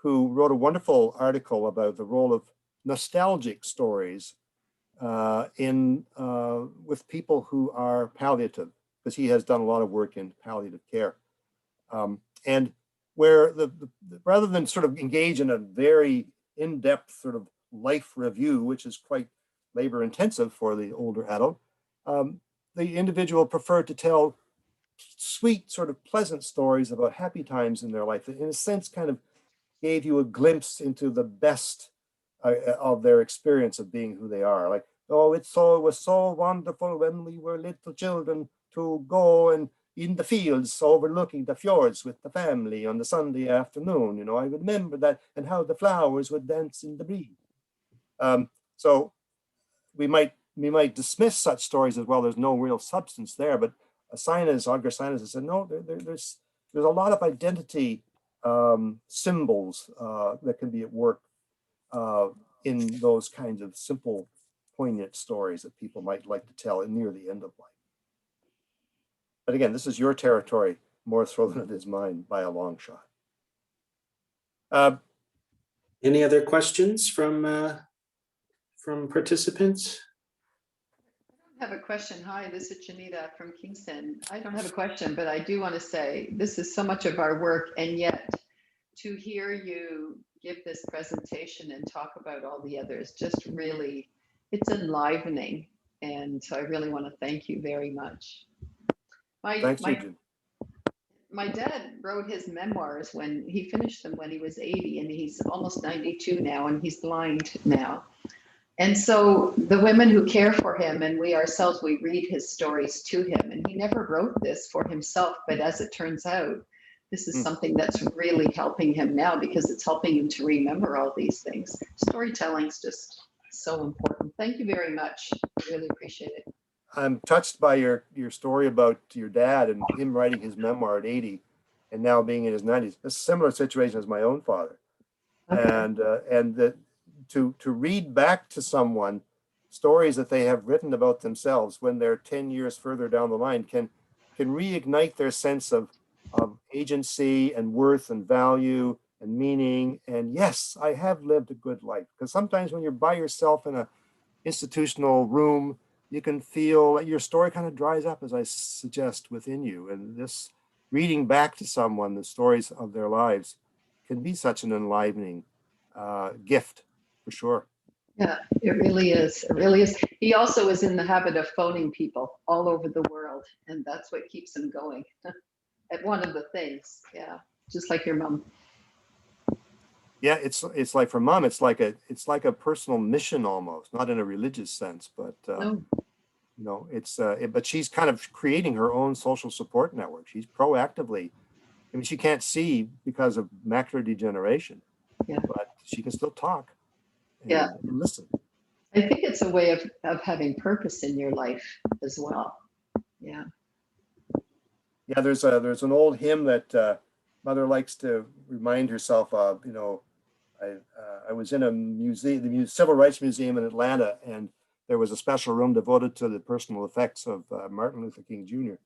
who wrote a wonderful article about the role of nostalgic stories with people who are palliative, because he has done a lot of work in palliative care. And where rather than sort of engage in a very in-depth sort of life review, which is quite labor intensive for the older adult, the individual preferred to tell sweet, sort of pleasant stories about happy times in their life that, in a sense, kind of gave you a glimpse into the best of their experience of being who they are. Like, oh, it was so wonderful when we were little children to go and in the fields overlooking the fjords with the family on the Sunday afternoon. I remember that, and how the flowers would dance in the breeze. So we might dismiss such stories as, well, there's no real substance there, but Odger Sinus has said, no, there's a lot of identity symbols that can be at work in those kinds of simple, poignant stories that people might like to tell near the end of life. But again, this is your territory more so than it is mine by a long shot. Any other questions from participants? I have a question. Hi, this is Janita from Kingston. I don't have a question, but I do want to say this is so much of our work, and yet to hear you give this presentation and talk about all the others, just really, it's enlivening. And so I really want to thank you very much. My dad wrote his memoirs when he finished them when he was 80, and he's almost 92 now, and he's blind now. And so the women who care for him and we ourselves, we read his stories to him. And he never wrote this for himself, but as it turns out, this is something that's really helping him now, because it's helping him to remember all these things. Storytelling's just so important. Thank you very much. I really appreciate it. I'm touched by your story about your dad and him writing his memoir at 80 and now being in his 90s. It's a similar situation as my own father. Okay. And that to read back to someone stories that they have written about themselves when they're 10 years further down the line can reignite their sense of agency and worth and value and meaning. And yes, I have lived a good life. Because sometimes when you're by yourself in a institutional room, you can feel that your story kind of dries up, as I suggest, within you. And this reading back to someone the stories of their lives can be such an enlivening gift, for sure. Yeah, it really is. It really is. He also is in the habit of phoning people all over the world, and that's what keeps him going. At one of the things, yeah, just like your mom. Yeah, it's like for mom, it's like a personal mission almost, not in a religious sense, but No, you know, but she's kind of creating her own social support network. She's proactively, I mean, she can't see because of macular degeneration, yeah, but she can still talk yeah. and listen. I think it's a way of having purpose in your life as well. Yeah. Yeah, there's an old hymn that mother likes to remind herself of. You know, I was in a museum, the Civil Rights Museum in Atlanta, and there was a special room devoted to the personal effects of Martin Luther King Jr.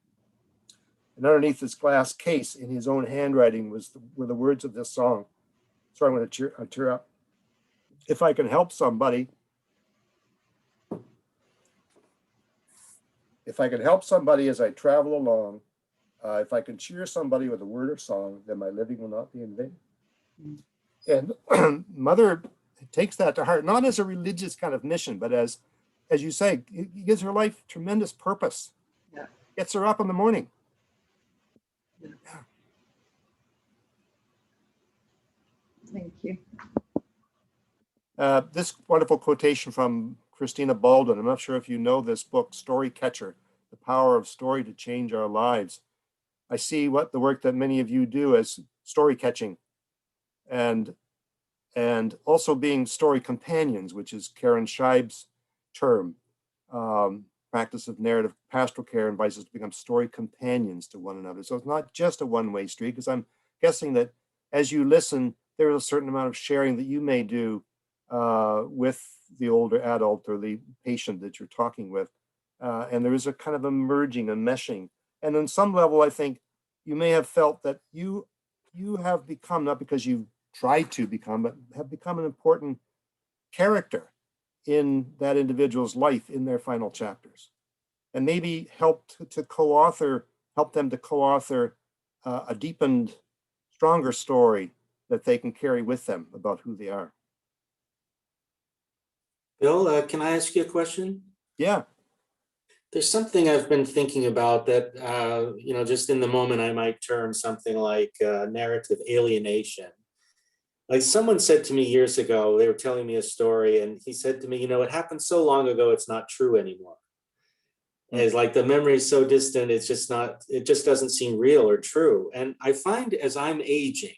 And underneath this glass case, in his own handwriting, were the words of this song. So I'm going to tear up. If I can help somebody, if I can help somebody as I travel along, if I can cheer somebody with a word or song, then my living will not be in vain. And mother takes that to heart, not as a religious kind of mission, but as you say, it gives her life tremendous purpose. Yeah. Gets her up in the morning. Yeah. Thank you. This wonderful quotation from Christina Baldwin. I'm not sure if you know this book, Story Catcher, The Power of Story to Change Our Lives. I see what the work that many of you do as story catching and also being story companions, which is Karen Scheib's term. Practice of narrative pastoral care invites us to become story companions to one another. So it's not just a one-way street, because I'm guessing that as you listen, there is a certain amount of sharing that you may do with the older adult or the patient that you're talking with. And there is a kind of a merging, a meshing. And on some level, I think you may have felt that you have become, not because you've tried to become, but have become an important character in that individual's life in their final chapters, and maybe help them to co-author a deepened, stronger story that they can carry with them about who they are. Bill, can I ask you a question? Yeah. There's something I've been thinking about that, just in the moment, I might term something like narrative alienation. Like someone said to me years ago, they were telling me a story, and he said to me, it happened so long ago, it's not true anymore. It's like the memory is so distant, it's just not, it just doesn't seem real or true. And I find as I'm aging,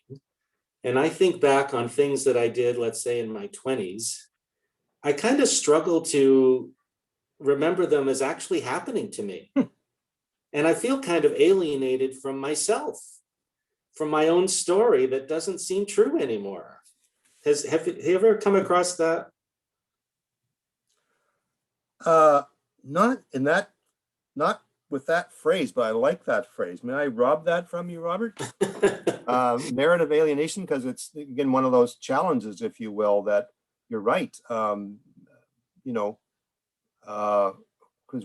and I think back on things that I did, let's say in my 20s, I kind of struggle to remember them as actually happening to me. And I feel kind of alienated from myself, from my own story that doesn't seem true anymore. Have you ever come across that? Not in that, not with that phrase, but I like that phrase. May I rob that from you, Robert? Narrative alienation, because it's, again, one of those challenges, if you will, that you're right. Because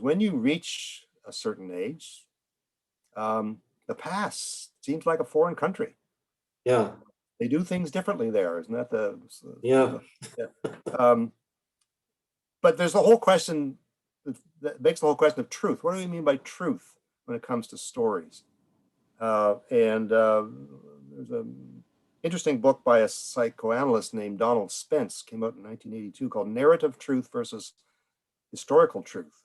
when you reach a certain age, the past seems like a foreign country. Yeah. They do things differently there, isn't that the? Yeah. But there's the whole question that makes the whole question of truth. What do we mean by truth when it comes to stories? There's an interesting book by a psychoanalyst named Donald Spence, came out in 1982, called Narrative Truth versus Historical Truth.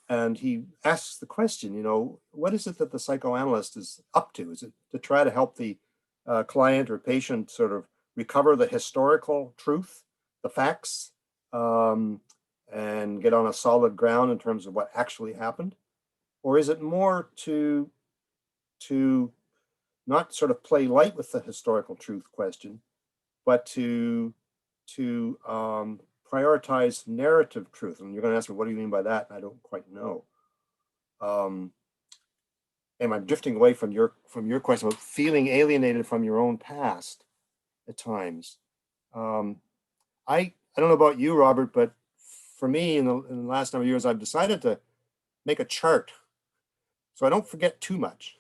And he asks the question, what is it that the psychoanalyst is up to? Is it to try to help the client or patient sort of recover the historical truth, the facts, and get on a solid ground in terms of what actually happened? Or is it more to not sort of play light with the historical truth question, but to prioritize narrative truth? And you're going to ask me, what do you mean by that? And I don't quite know. And I'm drifting away from your question about feeling alienated from your own past at times. I don't know about you, Robert, but for me, in the last number of years, I've decided to make a chart so I don't forget too much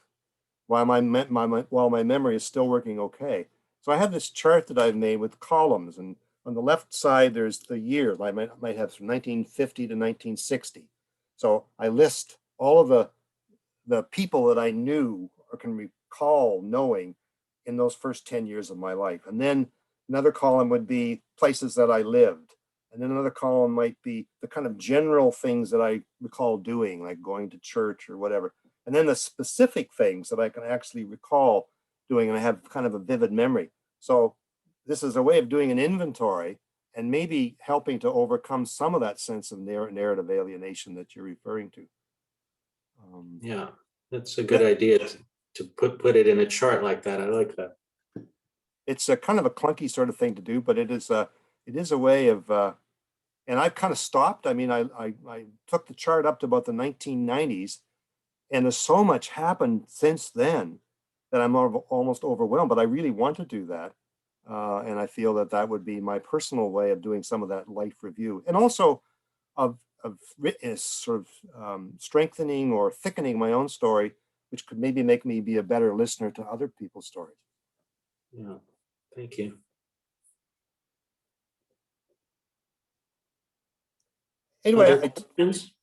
while my memory is still working okay. So I have this chart that I've made with columns, and on the left side there's the years. I might have from 1950 to 1960. So I list all of the people that I knew or can recall knowing in those first 10 years of my life. And then another column would be places that I lived. And then another column might be the kind of general things that I recall doing, like going to church or whatever. And then the specific things that I can actually recall doing, and I have kind of a vivid memory. So this is a way of doing an inventory and maybe helping to overcome some of that sense of narrative alienation that you're referring to. Yeah, that's a good idea to put it in a chart like that. I like that. It's a kind of a clunky sort of thing to do, but it is a way of, and I've kind of stopped. I mean, I took the chart up to about the 1990s, and there's so much happened since then that I'm almost overwhelmed, but I really want to do that. And I feel that that would be my personal way of doing some of that life review, and also of sort of strengthening or thickening my own story, which could maybe make me be a better listener to other people's stories. Yeah, thank you. Anyway, Other questions?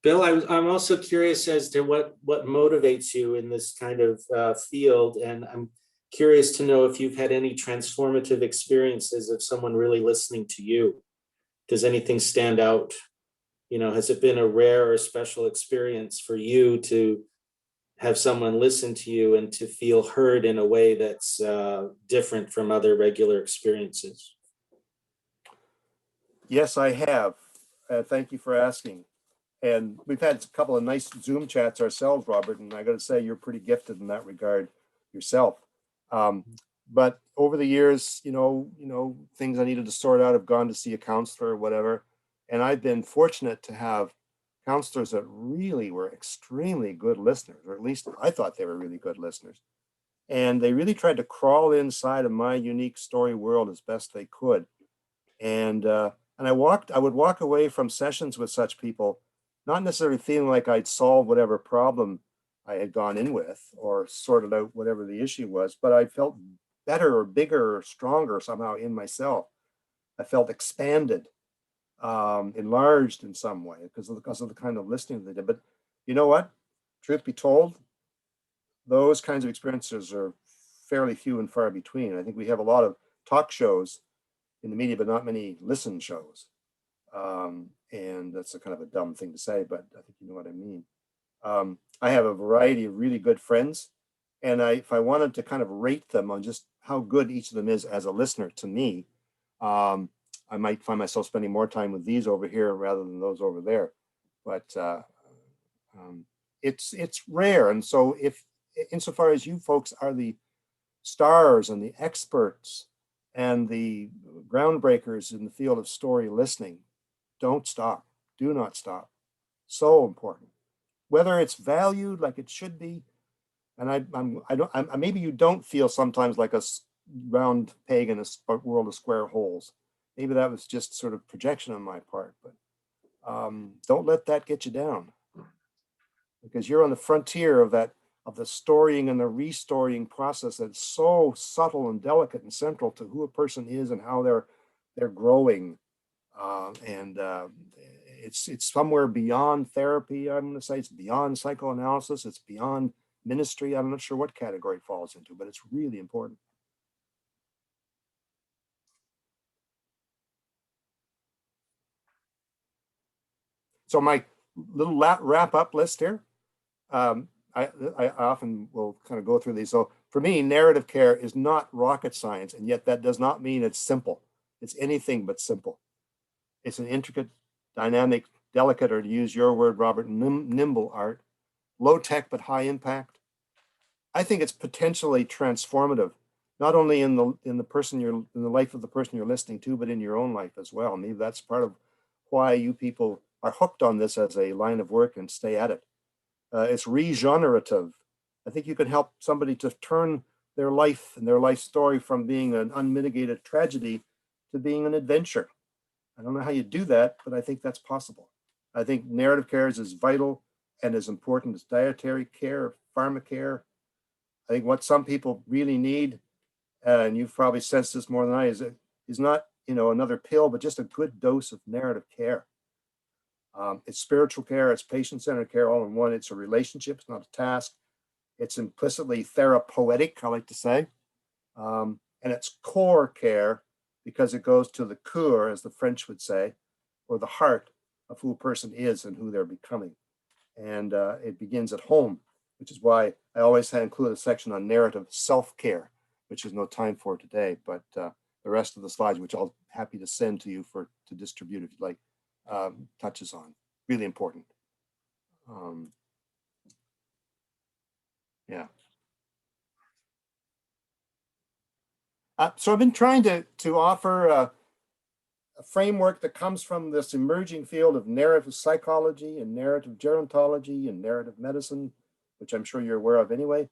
Bill, I'm also curious as to what motivates you in this kind of field, and I'm curious to know if you've had any transformative experiences of someone really listening to you. Does anything stand out? You know, has it been a rare or special experience for you to have someone listen to you and to feel heard in a way that's different from other regular experiences? yes, I have. Thank you for asking. And we've had a couple of nice Zoom chats ourselves, Robert, and I got to say you're pretty gifted in that regard yourself. But over the years, things I needed to sort out have gone to see a counselor or whatever. And I've been fortunate to have counselors that really were extremely good listeners, or at least I thought they were really good listeners. And they really tried to crawl inside of my unique story world as best they could. And I would walk away from sessions with such people, not necessarily feeling like I'd solved whatever problem I had gone in with or sorted out whatever the issue was, but I felt better or bigger or stronger somehow in myself. I felt expanded, enlarged in some way because of the kind of listening they did. But you know what? Truth be told, those kinds of experiences are fairly few and far between. I think we have a lot of talk shows in the media, but not many listen shows. And that's a kind of a dumb thing to say, but I think you know what I mean. I have a variety of really good friends, and if I wanted to kind of rate them on just how good each of them is as a listener to me, I might find myself spending more time with these over here rather than those over there. But it's rare, and so if insofar as you folks are the stars and the experts and the groundbreakers in the field of story listening, don't stop. Do not stop. So important. Whether it's valued like it should be, and maybe you don't feel sometimes like a round peg in a world of square holes. Maybe that was just sort of projection on my part, but don't let that get you down, because you're on the frontier of the storying and the restorying process that's so subtle and delicate and central to who a person is and how they're growing. It's somewhere beyond therapy. I'm going to say it's beyond psychoanalysis. It's beyond ministry. I'm not sure what category it falls into, but it's really important. So my little wrap up list here. I often will kind of go through these. So for me, narrative care is not rocket science, and yet that does not mean it's simple. It's anything but simple. It's an intricate, dynamic, delicate, or to use your word, Robert, nimble art, low tech but high impact. I think it's potentially transformative, not only in the life of the person you're listening to, but in your own life as well. Maybe that's part of why you people are hooked on this as a line of work and stay at it. It's regenerative. I think you can help somebody to turn their life and their life story from being an unmitigated tragedy to being an adventure. I don't know how you do that, but I think that's possible. I think narrative care is as vital and as important as dietary care, pharmacare. I think what some people really need, and you've probably sensed this more than I, is not, you know, another pill, but just a good dose of narrative care. It's spiritual care, it's patient-centered care all in one. It's a relationship, it's not a task. It's implicitly therapeutic, I like to say. And it's core care because it goes to the core, as the French would say, or the heart of who a person is and who they're becoming. And it begins at home, which is why I always include a section on narrative self-care, which is no time for today, but the rest of the slides, which I'll happy to send to you to distribute if you'd like, touches on. Really important. Yeah. So I've been trying to offer a framework that comes from this emerging field of narrative psychology and narrative gerontology and narrative medicine, which I'm sure you're aware of anyway,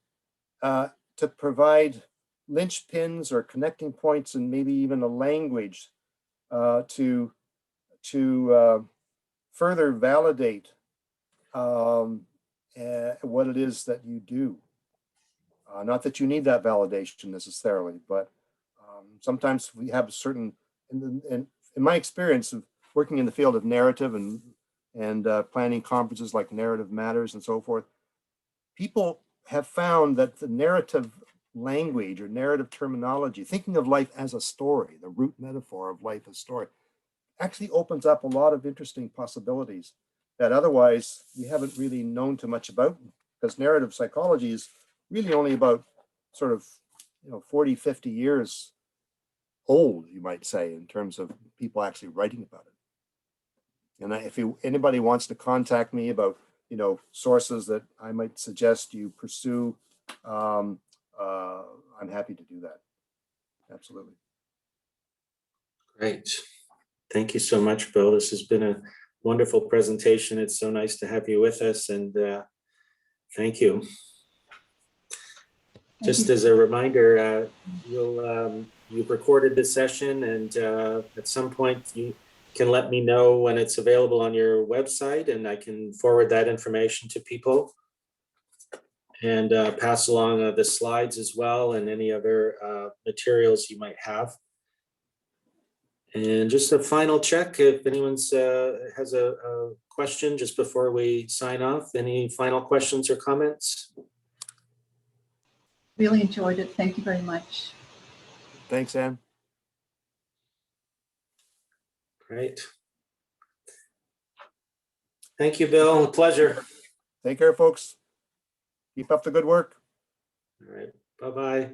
to provide linchpins or connecting points and maybe even a language to further validate what it is that you do. Not that you need that validation necessarily, but sometimes we have a certain, in my experience of working in the field of narrative and planning conferences like Narrative Matters and so forth, people have found that the narrative language or narrative terminology, thinking of life as a story, the root metaphor of life as story, actually opens up a lot of interesting possibilities that otherwise we haven't really known too much about, because narrative psychology is really only about sort of 40, 50 years old, you might say, in terms of people actually writing about it. And if anybody wants to contact me about sources that I might suggest you pursue, I'm happy to do that. Absolutely. Great. Thank you so much, Bill. This has been a wonderful presentation. It's so nice to have you with us, and thank you. Just as a reminder, you've recorded this session, and at some point you can let me know when it's available on your website, and I can forward that information to people and pass along the slides as well and any other materials you might have. And just a final check, if anyone's has a question just before we sign off. Any final questions or comments? Really enjoyed it. Thank you very much. Thanks, Anne. Great. Thank you, Bill. A pleasure. Take care, folks. Keep up the good work. All right. Bye-bye.